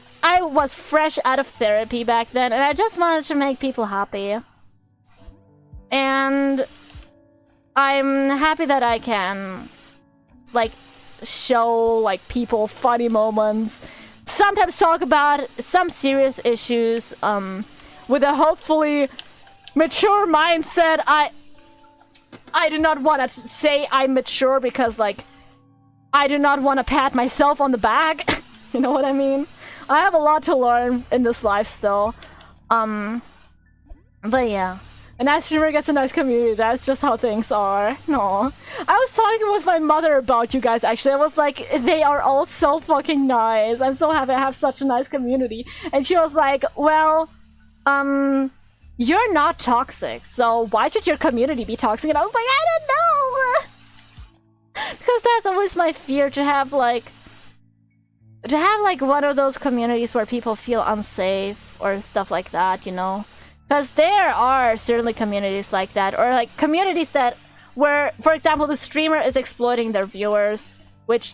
was fresh out of therapy back then, and I just wanted to make people happy. And I'm happy that I can, like, show, like, people funny moments. Sometimes talk about some serious issues, with a hopefully mature mindset. I do not want to say I'm mature because, like, I do not want to pat myself on the back. You know what I mean? I have a lot to learn in this life still. But yeah. A nice streamer gets a nice community. That's just how things are. No. I was talking with my mother about you guys, actually. I was like, they are all so fucking nice. I'm so happy I have such a nice community. And she was like, well, you're not toxic, so why should your community be toxic? And I was like, I don't know! Because that's always my fear, to have like one of those communities where people feel unsafe or stuff like that, you know? Because there are certainly communities like that, or like communities that where, for example, the streamer is exploiting their viewers, which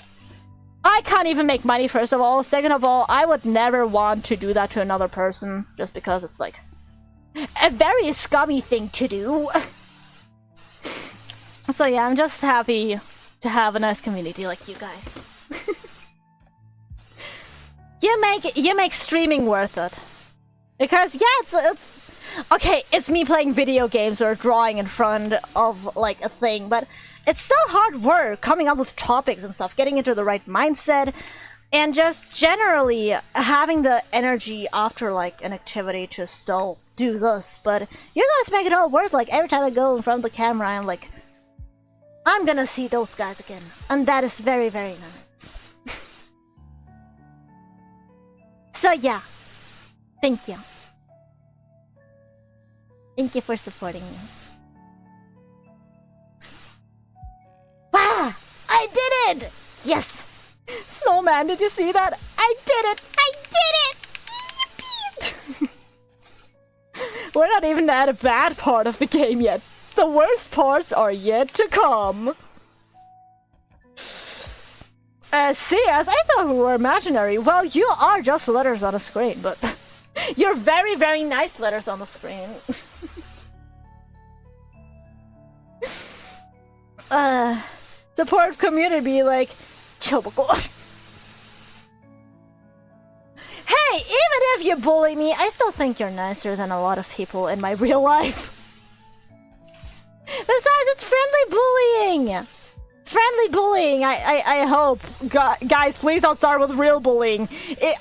I can't even make money, first of all. Second of all, I would never want to do that to another person, just because it's like a very scummy thing to do. So yeah, I'm just happy to have a nice community like you guys. You make streaming worth it. Because yeah, it's okay, it's me playing video games or drawing in front of like a thing, but it's still hard work coming up with topics and stuff, getting into the right mindset, and just generally having the energy after like an activity to still do this. But you guys make it all worth. Like every time I go in front of the camera, I'm like, I'm gonna see those guys again, and that is very, very nice. So yeah, thank you. Thank you for supporting me. Wow! I did it! Yes! Snowman, did you see that? I did it! I did it! Yippee! We're not even at a bad part of the game yet. The worst parts are yet to come. CS, I thought we were imaginary. Well, you are just letters on a screen, but you're very, very nice letters on the screen. Support community like Choboko. Hey, even if you bully me, I still think you're nicer than a lot of people in my real life. Besides, it's friendly bullying. It's friendly bullying. I hope. Guys, please don't start with real bullying.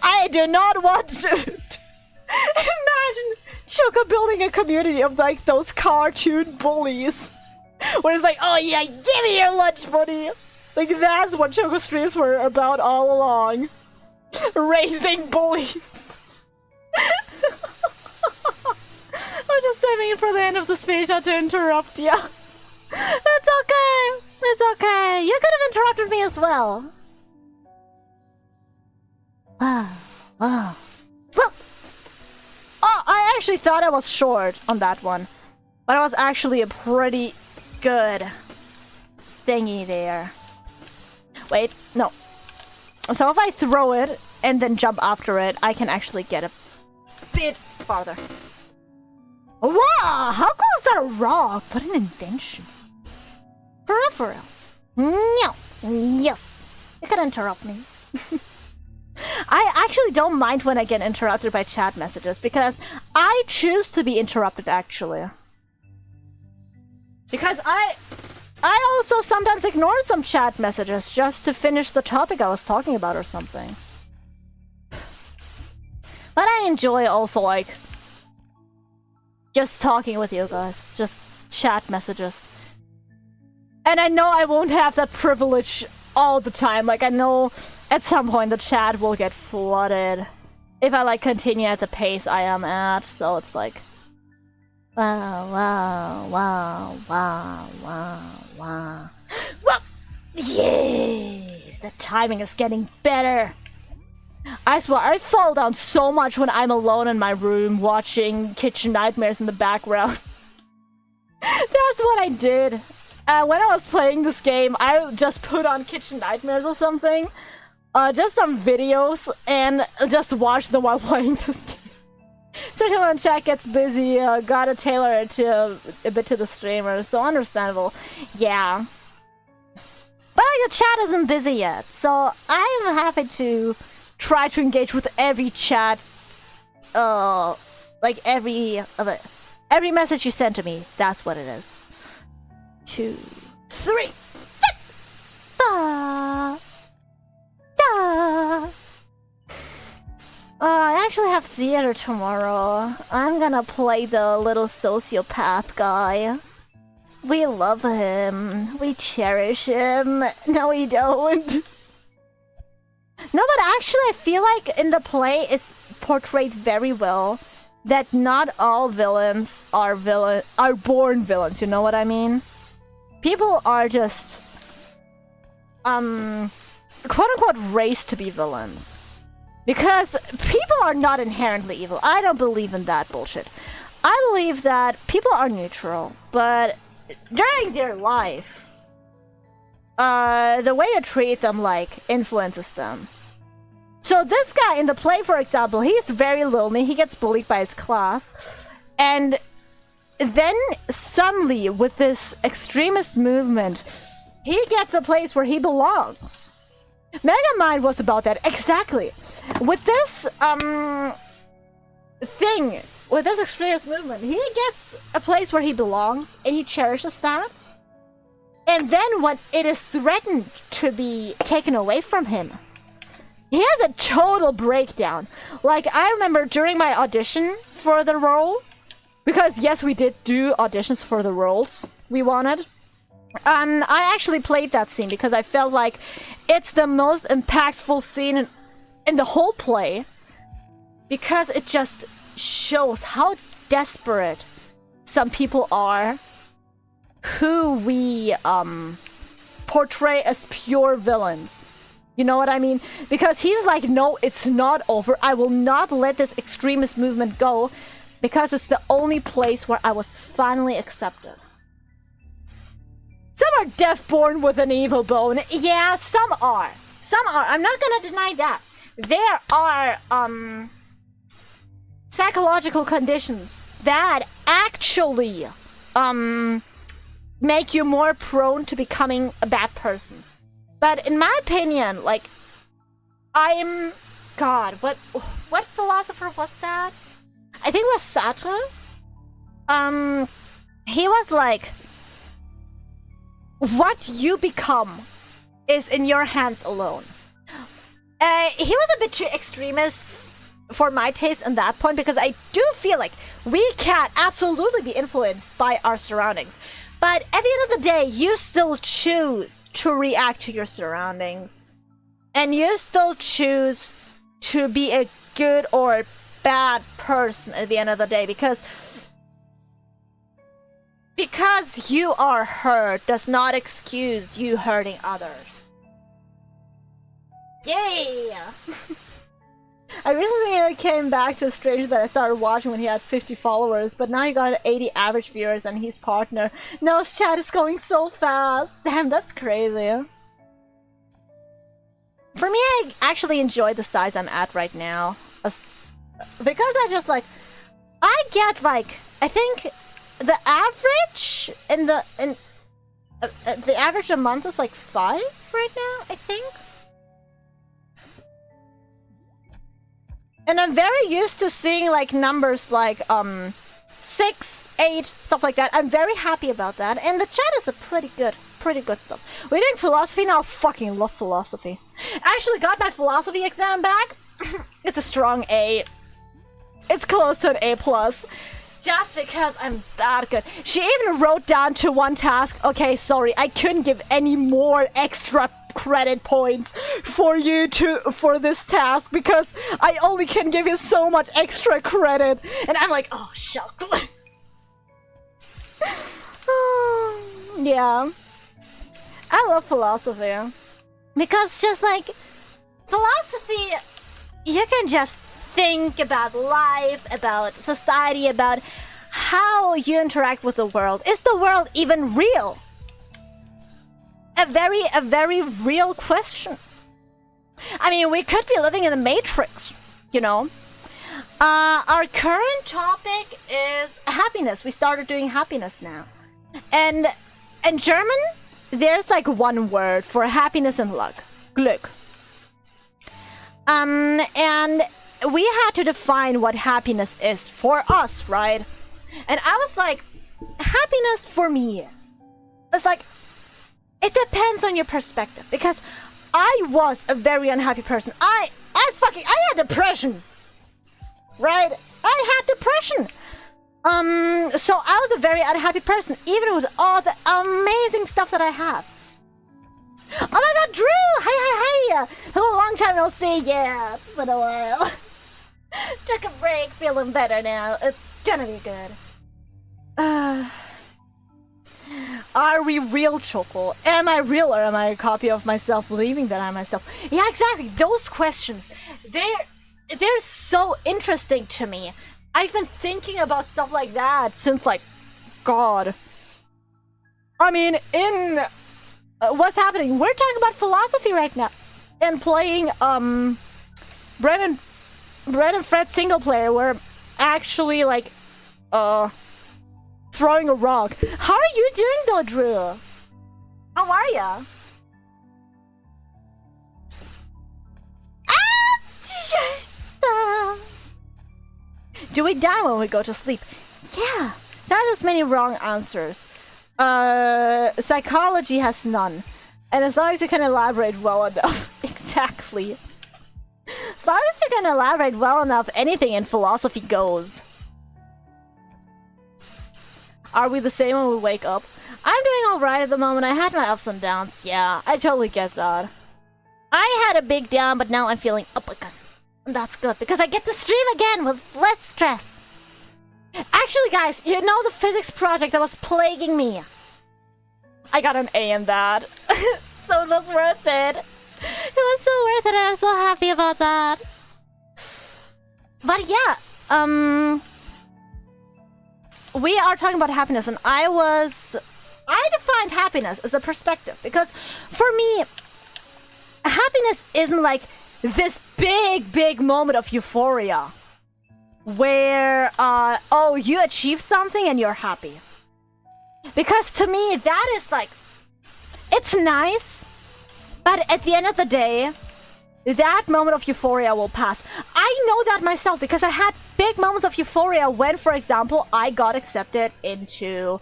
I do not want to. Imagine Choco building a community of like those cartoon bullies. Where it's like, oh yeah, give me your lunch money. Like that's what Choco streams were about all along. Raising bullies. I'm just saving it for the end of the speech, not to interrupt you. It's okay. It's okay. You could have interrupted me as well. Well, oh, I actually thought I was short on that one, but I was actually a pretty good thingy there. Wait, no. So if I throw it and then jump after it, I can actually get a bit farther. Wow, how cool is that a rock? What an invention. Peripheral. No. Yes. You can interrupt me. I actually don't mind when I get interrupted by chat messages, because I choose to be interrupted, actually. Because I also sometimes ignore some chat messages just to finish the topic I was talking about or something. But I enjoy also, like, just talking with you guys. Just chat messages. And I know I won't have that privilege all the time. Like, I know at some point the chat will get flooded if I, like, continue at the pace I am at. So it's like... Wow, wow, wow, wow, wow, wow. Well, yay! The timing is getting better. I swear, I fall down so much when I'm alone in my room watching Kitchen Nightmares in the background. That's what I did. When I was playing this game, I just put on Kitchen Nightmares or something. Just some videos, and just watch them while playing this game. Especially when chat gets busy, gotta tailor it to a bit to the streamer, so understandable. Yeah. But like, the chat isn't busy yet, so I'm happy to try to engage with every chat, like every message you send to me. That's what it is. 2, 3. Da. Da. I actually have theater tomorrow. I'm gonna play the little sociopath guy. We love him. We cherish him. No, we don't. No, but actually I feel like in the play it's portrayed very well that not all villains are born villains, you know what I mean? People are just quote-unquote raised to be villains. Because people are not inherently evil. I don't believe in that bullshit. I believe that people are neutral, but during their life, the way you treat them, like, influences them. So this guy in the play, for example, he's very lonely. He gets bullied by his class. And then suddenly, with this extremist movement, he gets a place where he belongs. Megamind was about that, exactly. With this thing, with this extremist movement, he gets a place where he belongs, and he cherishes that. And then when it is threatened to be taken away from him, he has a total breakdown. Like, I remember during my audition for the role, because yes, we did do auditions for the roles we wanted. I actually played that scene because I felt like it's the most impactful scene in the whole play, because it just shows how desperate some people are who we portray as pure villains. You know what I mean? Because he's like, no, it's not over. I will not let this extremist movement go, because it's the only place where I was finally accepted. Some are deaf-born with an evil bone. Yeah, some are. Some are. I'm not gonna deny that. There are psychological conditions that actually make you more prone to becoming a bad person. But in my opinion, like, God, what philosopher was that? I think it was Sartre. He was like, what you become is in your hands alone. He was a bit too extremist for my taste in that point, because I do feel like we can absolutely be influenced by our surroundings. But at the end of the day, you still choose to react to your surroundings. And you still choose to be a good or bad person at the end of the day, because you are hurt does not excuse you hurting others. Yeah! I recently came back to a stranger that I started watching when he had 50 followers, but now he got 80 average viewers and he's partner. No, his chat is going so fast. Damn, that's crazy. For me, I actually enjoy the size I'm at right now. Because I just like, I get like, I think the average the average a month is like 5 right now, I think. And I'm very used to seeing like numbers like 6, 8, stuff like that. I'm very happy about that. And the chat is a pretty good stuff. We're doing philosophy now. Fucking love philosophy. I actually got my philosophy exam back. It's a strong A. It's close to an A+. Just because I'm that good. She even wrote down to one task, okay, sorry, I couldn't give any more extra credit points for you for this task because I only can give you so much extra credit. And I'm like, oh, shucks. Yeah. I love philosophy. Because just like, philosophy, you can just think about life, about society, about how you interact with the world. Is the world even real? A very real question. I mean, we could be living in the Matrix, you know? Our current topic is happiness. We started doing happiness now. And in German, there's like one word for happiness and luck. Glück. And we had to define what happiness is for us, right? And I was like, happiness for me. It's like, it depends on your perspective. Because I was a very unhappy person. I had depression. Right? I had depression. So I was a very unhappy person, even with all the amazing stuff that I have. Oh my god, Drew! Hi! Hello, long time no see. Yeah, it's been a while. Took a break, feeling better now. It's gonna be good. Are we real, Choco? Am I real, or am I a copy of myself believing that I'm myself? Yeah, exactly. Those questions, they're so interesting to me. I've been thinking about stuff like that since, like, God. I mean, what's happening? We're talking about philosophy right now. And playing, Brett and Fred single player. We're actually, like, throwing a rock. How are you doing though, Drew? How are ya? Do we die when we go to sleep? Yeah, that has many wrong answers. Psychology has none. And as long as you can elaborate well enough. Exactly. As long as you can elaborate well enough, anything in philosophy goes. Are we the same when we wake up? I'm doing alright at the moment. I had my ups and downs. Yeah, I totally get that. I had a big down, but now I'm feeling up again. And that's good, because I get to stream again with less stress. Actually, guys, you know the physics project that was plaguing me? I got an A in that. So it was worth it. It was so worth it, I'm so happy about that. But yeah, we are talking about happiness, and I defined happiness as a perspective, because for me, happiness isn't like this big moment of euphoria where oh, you achieve something and you're happy. Because to me, that is like, it's nice, but at the end of the day, that moment of euphoria will pass. I know that myself because I had big moments of euphoria when, for example, I got accepted into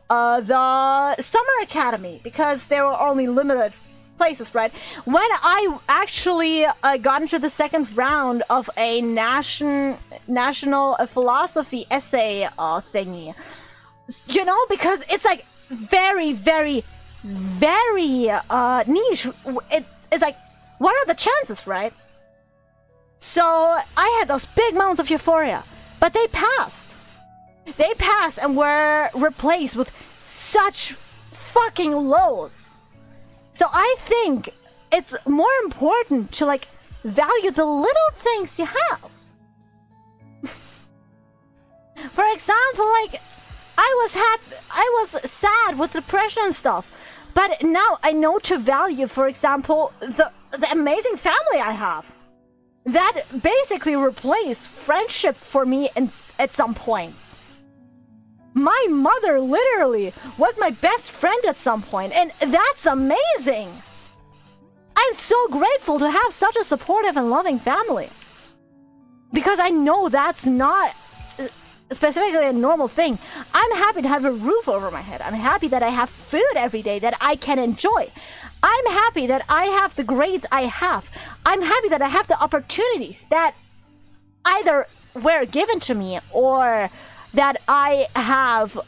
the summer academy, because there were only limited places, right? When I actually got into the second round of a national philosophy essay thingy, you know, because it's like very niche. It's like, what are the chances, right? So I had those big moments of euphoria, but they passed. They passed and were replaced with such fucking lows. So I think it's more important to like value the little things you have. For example, like I was sad with depression and stuff, but now I know to value, for example, the amazing family I have. That basically replaced friendship for me at some points. My mother literally was my best friend at some point, and that's amazing. I'm so grateful to have such a supportive and loving family. Because I know that's not specifically a normal thing. I'm happy to have a roof over my head. I'm happy that I have food every day that I can enjoy. I'm happy that I have the grades I have. I'm happy that I have the opportunities that either were given to me or that I have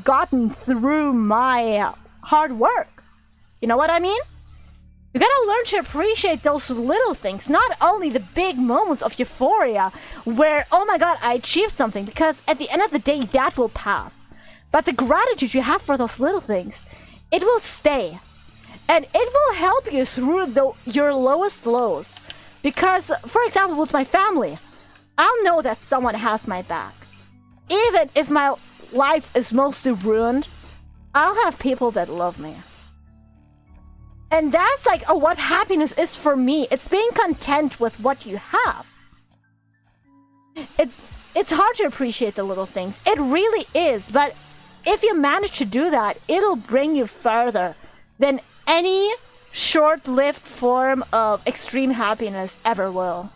gotten through my hard work. You know what I mean? You gotta learn to appreciate those little things, not only the big moments of euphoria where, oh my god, I achieved something, because at the end of the day, that will pass. But the gratitude you have for those little things, it will stay. And it will help you through your lowest lows. Because, for example, with my family, I'll know that someone has my back. Even if my life is mostly ruined, I'll have people that love me. And that's like what happiness is for me. It's being content with what you have. It's hard to appreciate the little things. It really is. But if you manage to do that, it'll bring you further than any short-lived form of extreme happiness ever will.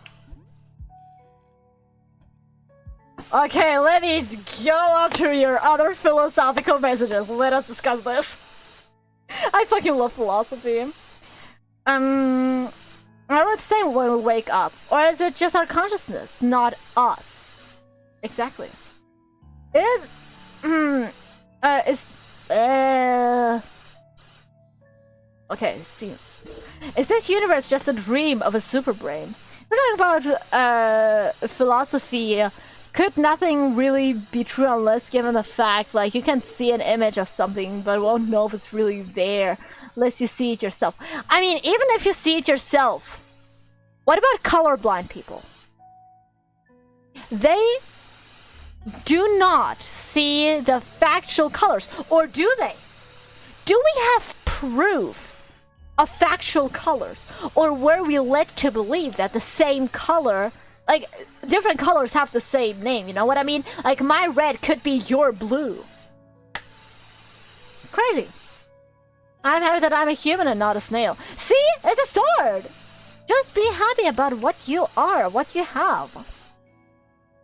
Okay, let me go up to your other philosophical messages. Let us discuss this. I fucking love philosophy. Are we the same when we wake up? Or is it just our consciousness, not us? Exactly. Okay, see. Is this universe just a dream of a superbrain? We're talking about philosophy. Could nothing really be true unless given the fact, like, you can see an image of something, but won't know if it's really there unless you see it yourself. I mean, even if you see it yourself, what about colorblind people? They do not see the factual colors, or do they? Do we have proof of factual colors, or were we led to believe that the same color, like, different colors have the same name, you know what I mean? Like, my red could be your blue. Crazy. I'm happy that I'm a human and not a snail. See? It's a sword! Just be happy about what you are, what you have.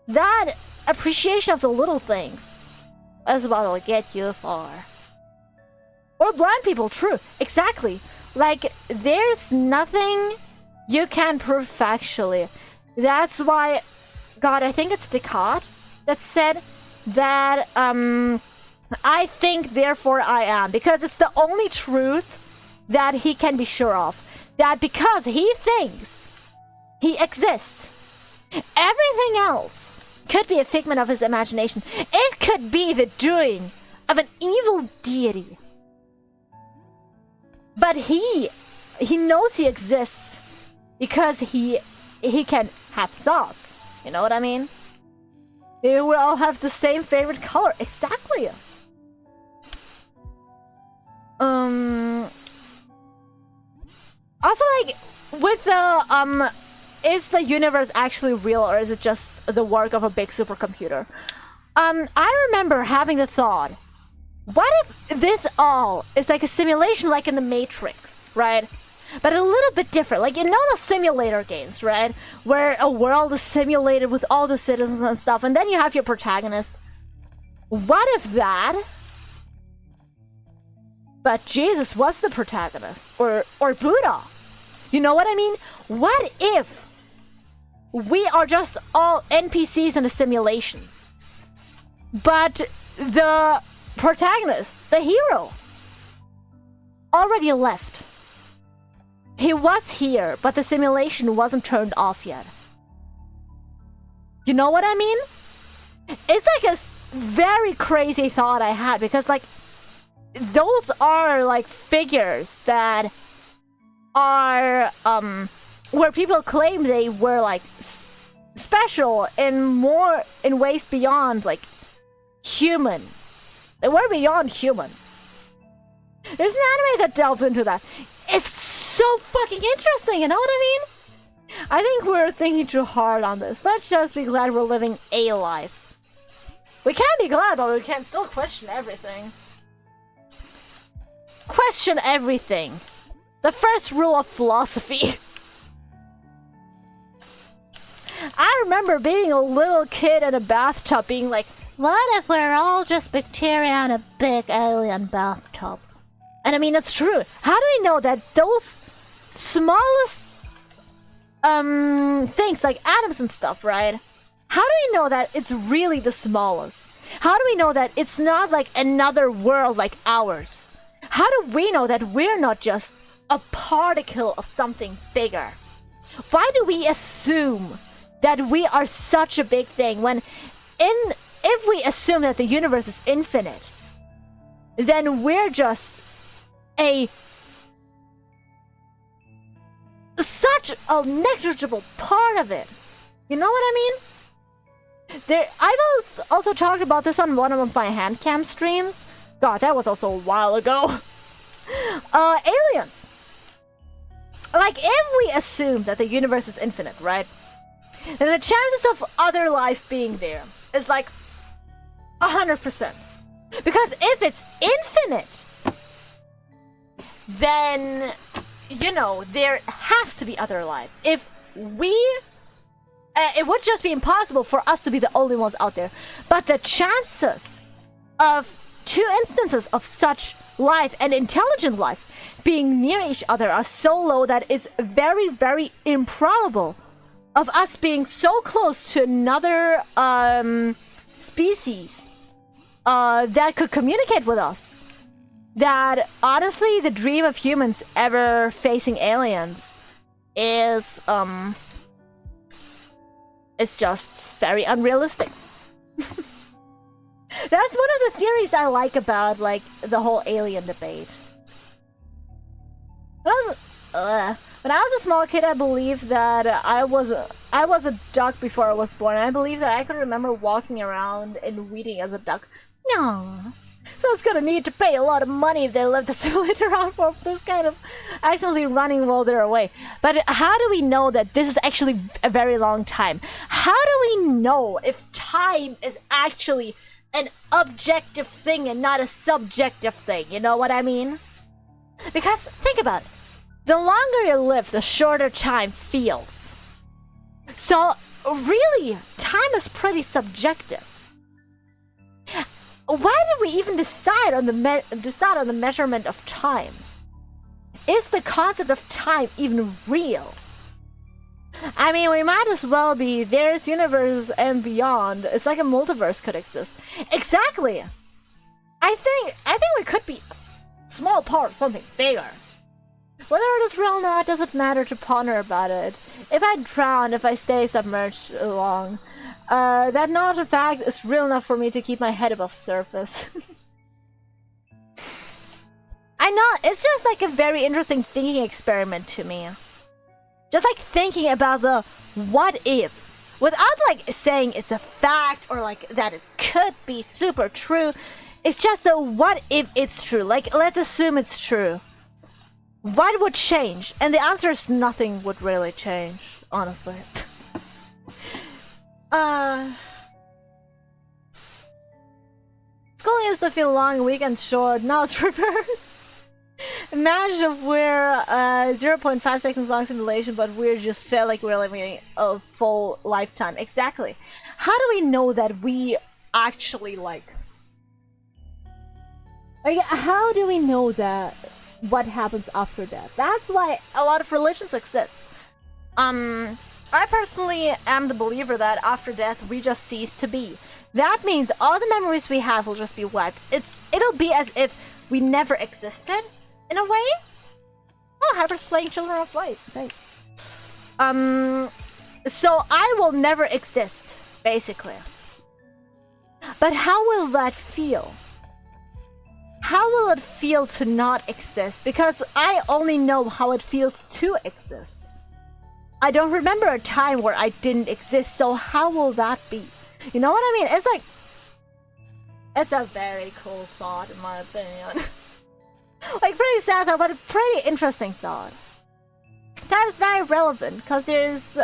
That appreciation of the little things is what will get you far. Or blind people, true. Exactly. Like, there's nothing you can prove factually. That's why, God, I think it's Descartes that said that, I think, therefore I am. Because it's the only truth that he can be sure of. That because he thinks he exists, everything else could be a figment of his imagination. It could be the doing of an evil deity. But he knows he exists because he can have thoughts. You know what I mean? They will all have the same favorite color. Exactly. Also, like, with the, is the universe actually real, or is it just the work of a big supercomputer? I remember having the thought, what if this all is like a simulation like in the Matrix, right? But a little bit different. Like, you know the simulator games, right? Where a world is simulated with all the citizens and stuff, and then you have your protagonist. What if that... But Jesus was the protagonist, or Buddha. You know what I mean? What if we are just all NPCs in a simulation, but the protagonist, the hero, already left? He was here, but the simulation wasn't turned off yet. You know what I mean? It's like a very crazy thought I had, because like, those are like figures that are where people claim they were like special in ways beyond like human. They were beyond human. There's an anime that delves into that. It's so fucking interesting, you know what I mean? I think we're thinking too hard on this. Let's just be glad we're living a life. We can be glad, but we can still question everything. Question everything. The first rule of philosophy. I remember being a little kid in a bathtub being like, what if we're all just bacteria in a big alien bathtub? And I mean, it's true. How do we know that those smallest things like atoms and stuff, right? How do we know that it's really the smallest? How do we know that it's not like another world like ours? How do we know that we're not just a particle of something bigger? Why do we assume that we are such a big thing when if we assume that the universe is infinite, then we're just such a negligible part of it. You know what I mean? I've also talked about this on one of my handcam streams. God, that was also a while ago. Aliens. Like, if we assume that the universe is infinite, right? Then the chances of other life being there is like 100%. Because if it's infinite, then, you know, there has to be other life. If we... it would just be impossible for us to be the only ones out there. But the chances of 2 instances of such life and intelligent life being near each other are so low that it's very, very improbable of us being so close to another species that could communicate with us. That honestly, the dream of humans ever facing aliens is it's just very unrealistic. That's one of the theories I like about like the whole alien debate. When I was a small kid, I believed that I was a duck before I was born. I believe that I could remember walking around and weeding as a duck. No, I was gonna need to pay a lot of money if they left the simulator around for this kind of accidentally running while they're away. But how do we know that this is actually a very long time? How do we know if time is actually an objective thing and not a subjective thing. You know what I mean? Because think about it. The longer you live, the shorter time feels. So really, time is pretty subjective. Why did we even decide on the measurement of time? Is the concept of time even real? I mean, we might as well be there's universe and beyond. It's like a multiverse could exist. Exactly. I think we could be a small part of something bigger. Whether it is real or not doesn't matter to ponder about it. If I drown, if I stay submerged long, that knowledge of fact is real enough for me to keep my head above surface. I know, it's just like a very interesting thinking experiment to me. Just like thinking about the what if, without like saying it's a fact or like that it could be super true. It's just the what if it's true. Like, let's assume it's true. What would change? And the answer is nothing would really change, honestly. School used to feel long, weekends short, now it's reversed. Imagine if we're 0.5 seconds long simulation, but we just feel like we're living a full lifetime. Exactly. How do we know that we actually like how do we know that what happens after death? That's why a lot of religions exist. I personally am the believer that after death we just cease to be. That means all the memories we have will just be wiped. It'll be as if we never existed, in a way. Oh, Hyper's playing Children of Light. Thanks. So I will never exist, basically. But how will that feel? How will it feel to not exist? Because I only know how it feels to exist. I don't remember a time where I didn't exist, so how will that be? You know what I mean? It's like... It's a very cool thought, in my opinion. Like, pretty sad thought, but a pretty interesting thought. Time is very relevant, because there's,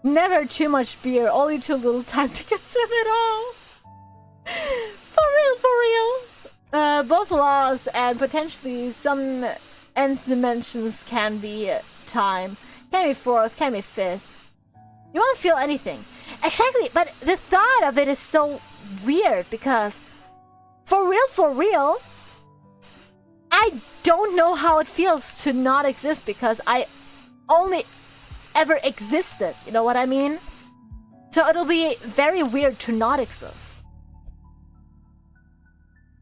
never too much beer, only too little time to consume it all. For real. Both laws and potentially some nth dimensions can be time. Can be fourth, can be fifth. You won't feel anything. Exactly, but the thought of it is so weird because for real, I don't know how it feels to not exist because I only ever existed. You know what I mean? So it'll be very weird to not exist.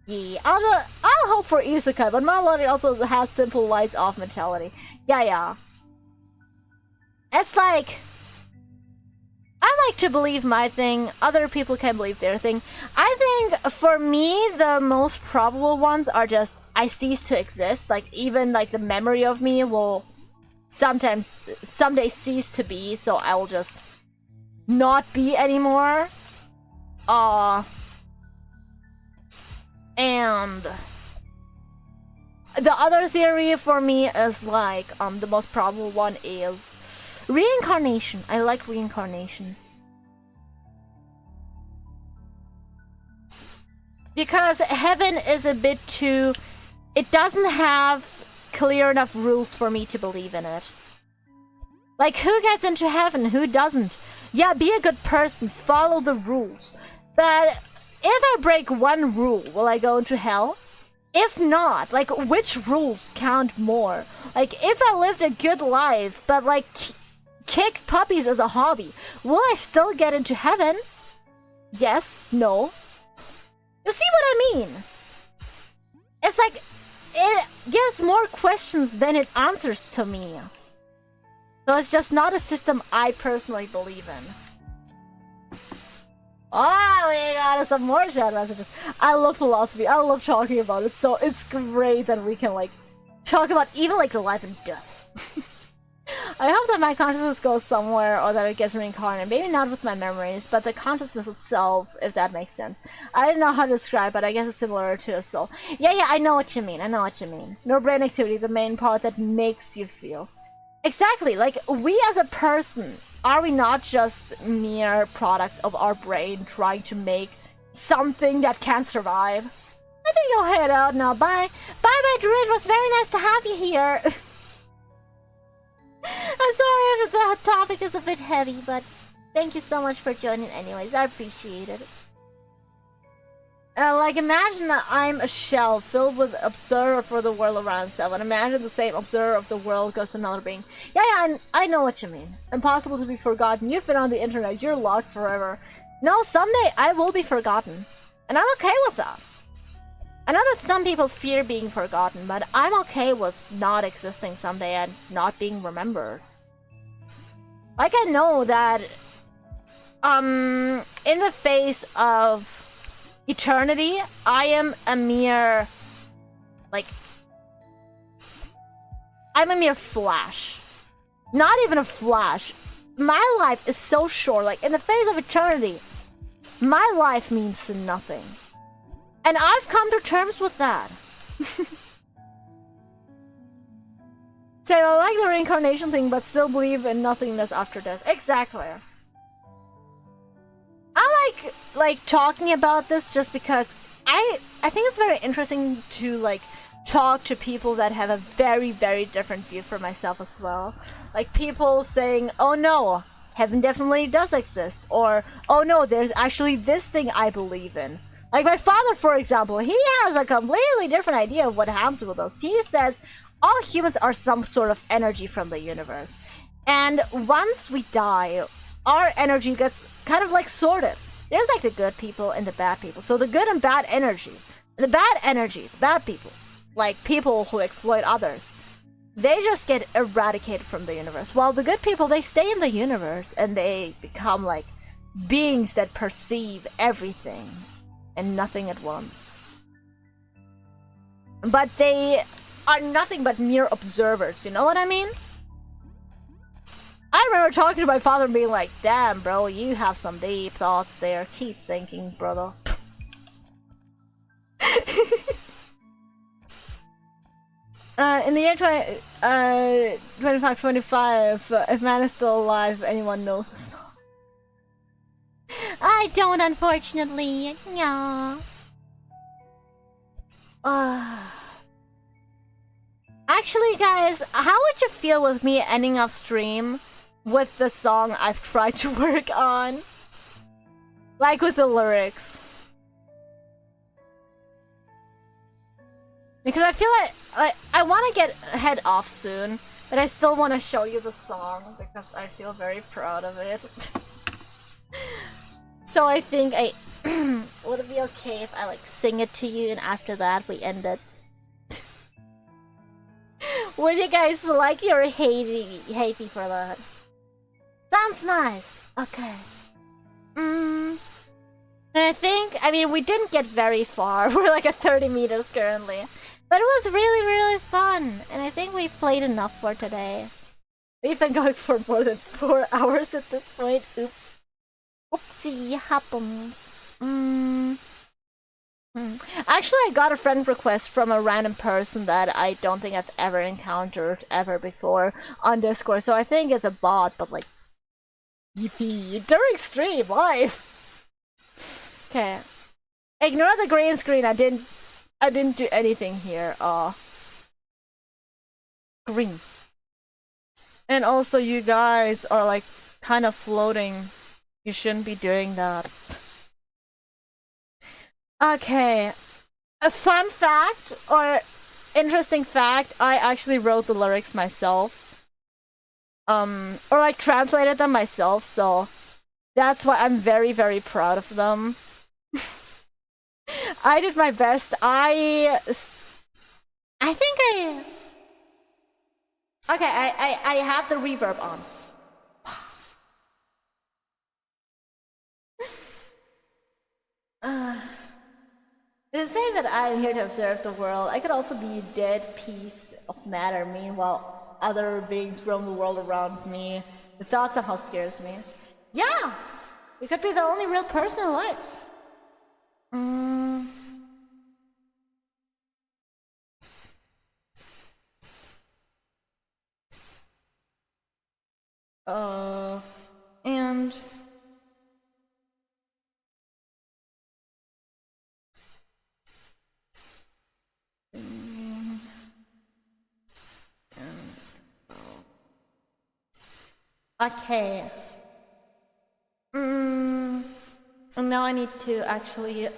Yeah, I'll hope for isekai, but my logic also has simple lights off mentality. Yeah. It's like... I like to believe my thing, other people can believe their thing. I think, for me, the most probable ones are just, I cease to exist. Like, even, like, the memory of me will someday cease to be, so I will just not be anymore. And... the other theory for me is, like, the most probable one is... reincarnation. I like reincarnation. Because heaven is a bit too... it doesn't have clear enough rules for me to believe in it. Like, who gets into heaven? Who doesn't? Yeah, be a good person. Follow the rules. But if I break one rule, will I go into hell? If not, like, which rules count more? Like, if I lived a good life, but, like... kicked puppies as a hobby, will I still get into heaven? Yes, no. You see what I mean? It's like, it gives more questions than it answers to me. So it's just not a system I personally believe in. Oh, we got some more chat messages. I love philosophy, I love talking about it, so it's great that we can, like, talk about even, like, the life and death. I hope that my consciousness goes somewhere or that it gets reincarnated. Maybe not with my memories, but the consciousness itself, if that makes sense. I don't know how to describe it, I guess it's similar to a soul. Yeah, I know what you mean. No brain activity, the main part that makes you feel. Exactly, like, we as a person, are we not just mere products of our brain trying to make something that can survive. I think I'll head out now. Bye. Bye, Druid. It was very nice to have you here. I'm sorry if the topic is a bit heavy, but thank you so much for joining anyways. I appreciate it. Like, imagine that I'm a shell filled with observer for the world around itself, and imagine the same observer of the world goes to another being. Yeah, I know what you mean. Impossible to be forgotten. You've been on the internet. You're locked forever. No, someday I will be forgotten. And I'm okay with that. I know that some people fear being forgotten, but I'm okay with not existing someday and not being remembered. Like, I know that, in the face of eternity, I am a mere, like, I'm a mere flash. Not even a flash. My life is so short, like, in the face of eternity, my life means nothing. And I've come to terms with that. So I like the reincarnation thing, but still believe in nothingness after death. Exactly. I like talking about this just because I think it's very interesting to like talk to people that have a very, very different view for myself as well. Like people saying, "Oh no, heaven definitely does exist," or "Oh no, there's actually this thing I believe in." Like my father, for example, he has a completely different idea of what happens with us. He says all humans are some sort of energy from the universe. And once we die, our energy gets kind of like sorted. There's like the good people and the bad people. So the good and bad energy, the bad people, like people who exploit others, they just get eradicated from the universe. While the good people, they stay in the universe and they become like beings that perceive everything and nothing at once. But they are nothing but mere observers, you know what I mean? I remember talking to my father and being like, "Damn, bro, you have some deep thoughts there. Keep thinking, brother." In the year 2525, if man is still alive, anyone knows the song. I don't, unfortunately. Yeah. Actually, guys, how would you feel with me ending off stream with the song I've tried to work on? Like with the lyrics. Because I feel like I want to head off soon, but I still want to show you the song because I feel very proud of it. So I think would it be okay if I like sing it to you and after that we end it? Would you guys like or hate me for that? Sounds nice. Okay. And I mean, we didn't get very far. We're like at 30 meters currently. But it was really, really fun. And I think we played enough for today. We've been going for more than 4 hours at this point. Oops. Oopsie happens. Actually, I got a friend request from a random person that I don't think I've ever encountered ever before on Discord. So I think it's a bot, but like, yippee, during stream live. Okay, ignore the green screen. I didn't do anything here. Green. And also, you guys are like kind of floating. You shouldn't be doing that. Okay, a fun fact or interesting fact, I actually wrote the lyrics myself. Or like translated them myself, so that's why I'm very, very proud of them. I did my best. I think I... Okay, I have the reverb on. They say that I am here to observe the world. I could also be a dead piece of matter. Meanwhile, other beings roam the world around me. The thought somehow scares me. Yeah! We could be the only real person alive. And Okay. And now I need to actually.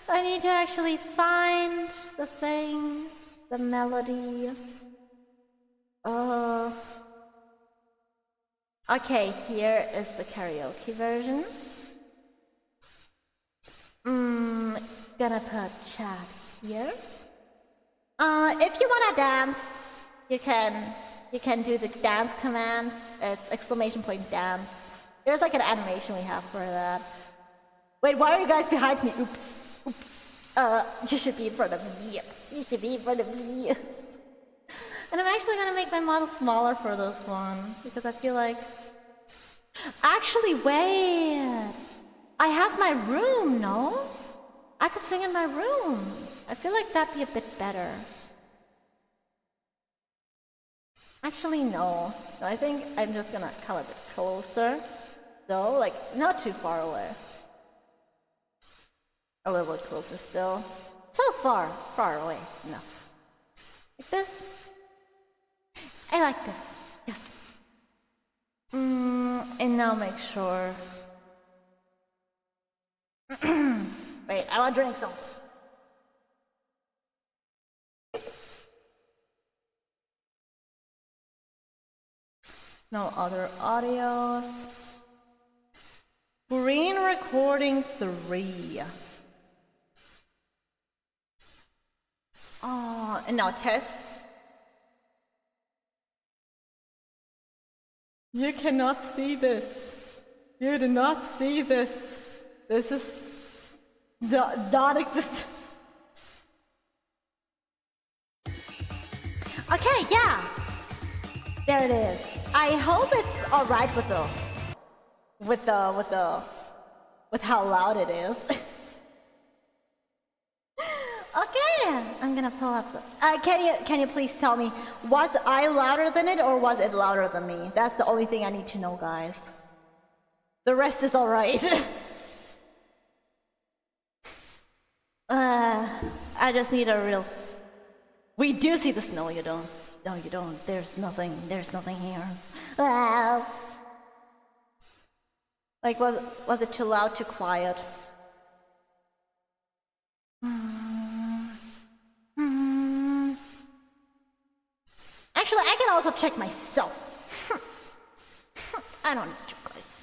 I need to actually find the thing, the melody. Okay, here is the karaoke version. Gonna put chat here. If you wanna dance, you can do the dance command. It's !! dance. There's like an animation we have for that. Wait, why are you guys behind me? Oops. You should be in front of me. You should be in front of me. And I'm actually gonna make my model smaller for this one because I feel like. Actually, wait. I have my room, no? I could sing in my room. I feel like that'd be a bit better. Actually, no. I think I'm just gonna come a bit closer. Though, like, not too far away. A little bit closer still. So far away enough. Like this. I like this. Yes. And now make sure. Wait, I want to drink some. No other audios. Green recording 3. Oh, and now test. You cannot see this. You do not see this. This is not exist. Okay, yeah. There it is. I hope it's all right with how loud it is. Okay, I'm gonna pull up the. Can you please tell me, was I louder than it or was it louder than me? That's the only thing I need to know, guys. The rest is all right. I just need a real. We do see the snow. You don't. No, you don't. There's nothing here. Like, was it too loud, too quiet? Actually, I can also check myself. I don't need you guys.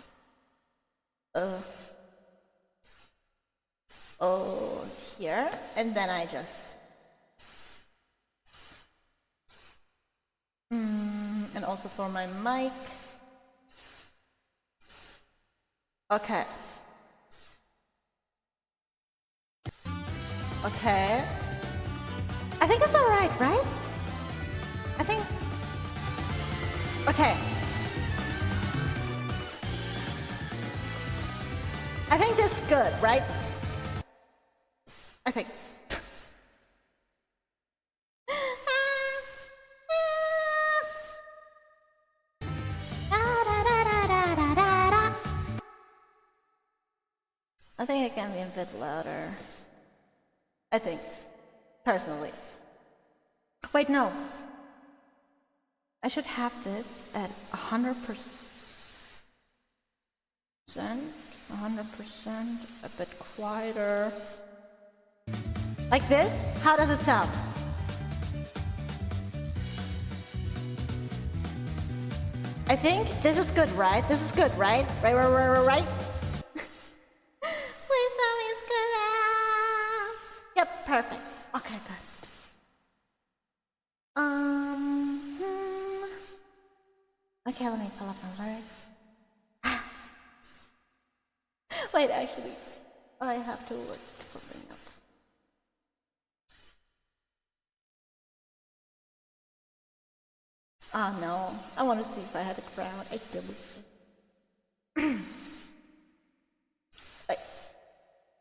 Oh, here, and then I just. And also for my mic. Okay. Okay. I think it's alright, right? I think. Okay. I think this is good, right? I think. I think it can be a bit louder. I think, personally. Wait, no. I should have this at 100%. 100%, a bit quieter. Like this? How does it sound? I think this is good, right? This is good, right? Right? Please tell me it's good. Yep, perfect. Okay, good. Okay, let me pull up my lyrics. Wait, actually, I have to look something up. Oh no, I want to see if I had a crowd. I don't.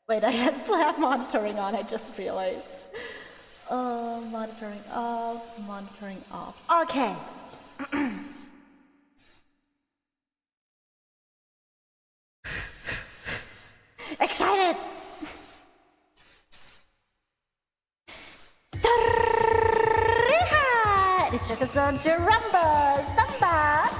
Wait, I still have monitoring on, I just realized. Monitoring off. Okay. Excited! It's Circus on to Rumble! back.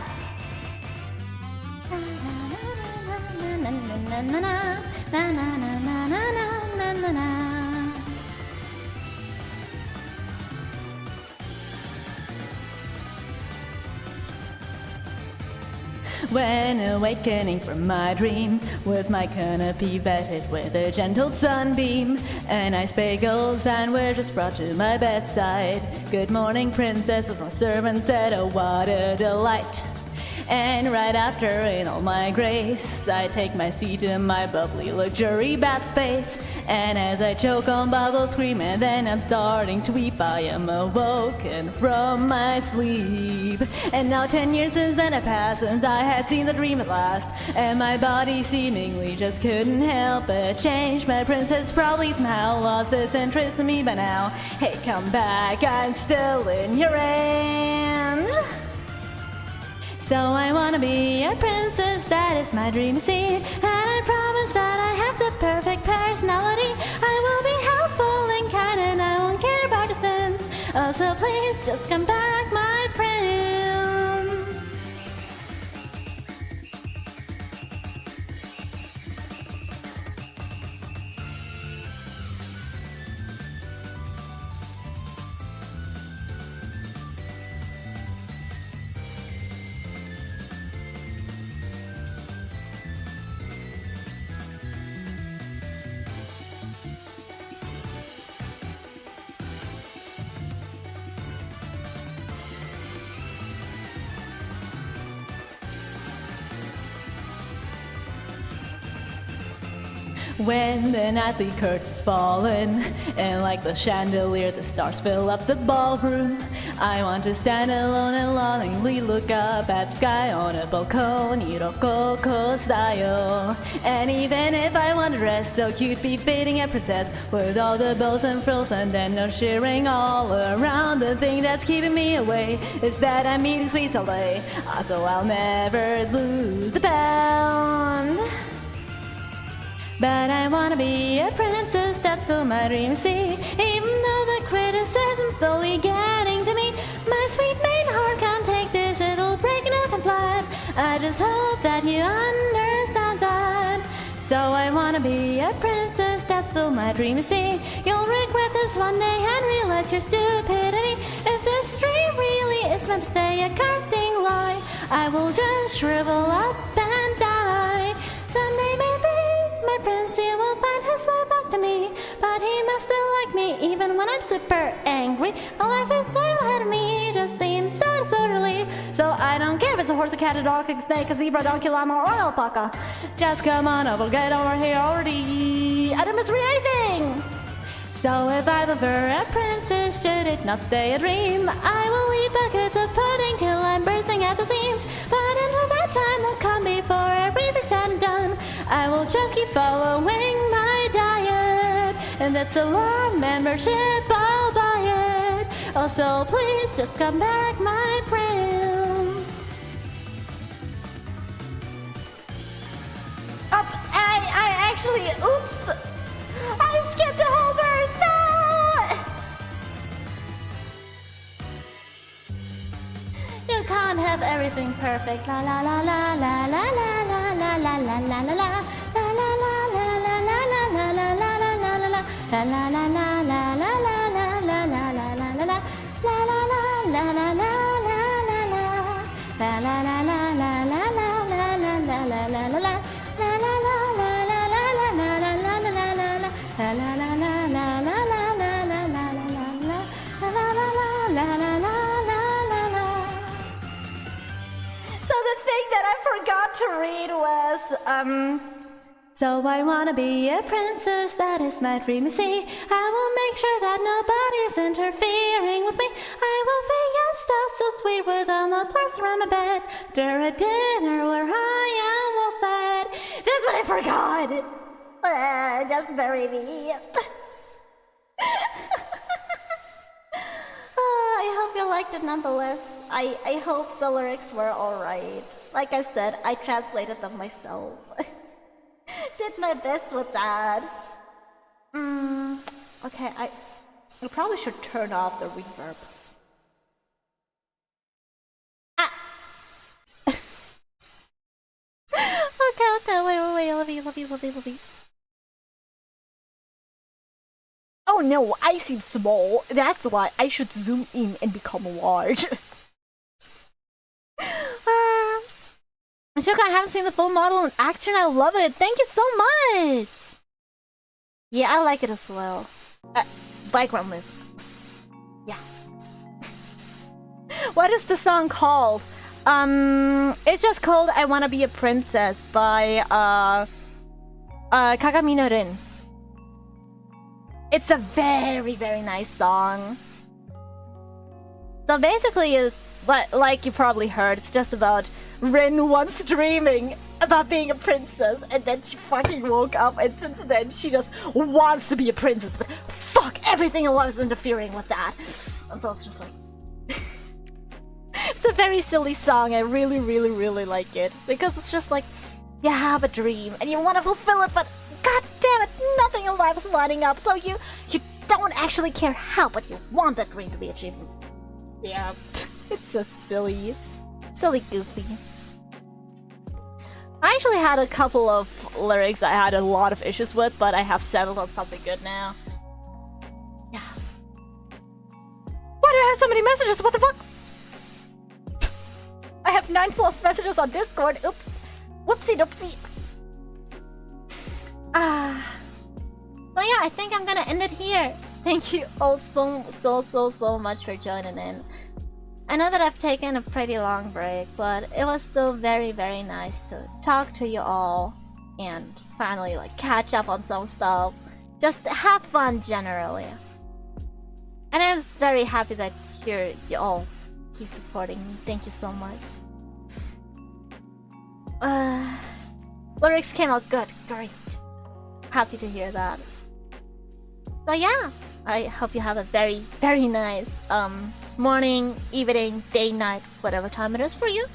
When awakening from my dream, with my canopy vetted with a gentle sunbeam, a nice bagel sandwich was brought to my bedside. Good morning, princess, my servant said, oh what a delight. And right after, in all my grace, I take my seat in my bubbly luxury bath space. And as I choke on bubbles, scream, and then I'm starting to weep, I am awoken from my sleep. And now 10 years since then have passed, since I had seen the dream at last, and my body seemingly just couldn't help but change. My princess probably somehow lost its interest in me by now. Hey, come back, I'm still in your hand. So I wanna be a princess, that is my dream to see. And I promise that I have the perfect personality. I will be helpful and kind, and I won't care about the sins. Oh, so please just come back, my prince. When the nightly curtains fallen, and like the chandelier the stars fill up the ballroom, I want to stand alone and longingly look up at the sky on a balcony, Rococo style. And even if I want to dress so cute, befitting a princess, with all the bells and frills and then no cheering all around, the thing that's keeping me away is that I'm eating sweet Soleil, so I'll never lose a pound. But I wanna be a princess, that's still my dream to see. Even though the criticism's slowly getting to me, my sweet main heart can't take this, it'll break enough and flat. I just hope that you understand that. So I wanna be a princess, that's still my dream to see. You'll regret this one day and realize your stupidity. If this dream really is meant to say a carving lie, I will just shrivel up and die. Someday maybe my prince, he will find his way back to me, but he must still like me even when I'm super angry. The life inside ahead of me just seems so disorderly. So I don't care if it's a horse, a cat, a dog, a snake, a zebra, donkey, llama, or alpaca. Just come on over, get over here already. I don't misread anything. So if I'm ever a princess, should it not stay a dream, I will eat buckets of pudding till I'm bursting at the seams. But until that time will come before everything's said and done, I will just keep following my diet. And that's a long membership, I'll buy it. Also, please just come back, my prince. I actually, oops. I skipped a whole verse, no! You can't have everything perfect. La la la la la la la la la la la la la la. La la la la la la la la la la la la la la. La la la la la la la la la la la la la la. La la la la la la la la la. La la la la la la la la la la la la la la. La la la la la la la la la la la la la. La la la la la la la la la la la la la. La la la la la la la la la. So the thing that I forgot to read was so I wanna be a princess, that is my dream, you see. I will make sure that nobody's interfering with me. I will fiesta so sweet with all the plugs around my bed. After a dinner where I am well fed. That's what I forgot. Just bury me. I hope you liked it nonetheless. I hope the lyrics were alright. Like I said, I translated them myself. Did my best with that. Okay, I probably should turn off the reverb. Oh no, I seem small. That's why I should zoom in and become large. Shoka, I haven't seen the full model in action. I love it. Thank you so much. Yeah, I like it as well. Background music. Yeah. What is the song called? It's just called "I Wanna Be a Princess" by Kagami no Rin. It's a very, very nice song. So basically, like you probably heard, it's just about Rin once dreaming about being a princess, and then she fucking woke up, and since then she just wants to be a princess, but fuck, everything in life is interfering with that. And so it's just like... It's a very silly song. I really, really, really like it. Because it's just like, you have a dream, and you want to fulfill it, but god damn it, nothing in life is lining up, so you don't actually care how, but you want that dream to be achieved. Yeah, it's just silly. Silly goofy. I actually had a couple of lyrics I had a lot of issues with, but I have settled on something good now. Yeah. Why do I have so many messages? What the fuck? I have 9+ messages on Discord. Oops. Whoopsie doopsie. Well, yeah, I think I'm gonna end it here. Thank you all so much for joining in. I know that I've taken a pretty long break, but it was still very, very nice to talk to you all and finally like catch up on some stuff. Just have fun generally. And I was very happy that you all keep supporting me. Thank you so much. Lyrics came out good. Great. Happy to hear that. So yeah, I hope you have a very, very nice morning, evening, day, night, whatever time it is for you.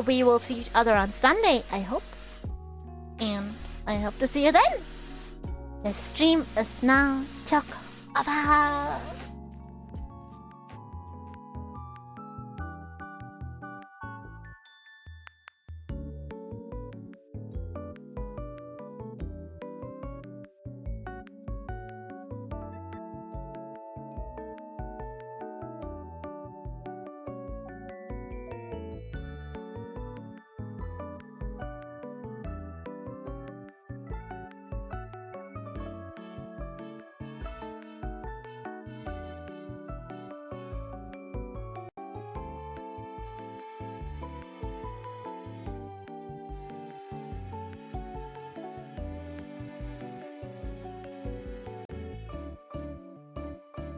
We will see each other on Sunday, I hope. And I hope to see you then. The stream is now chock over.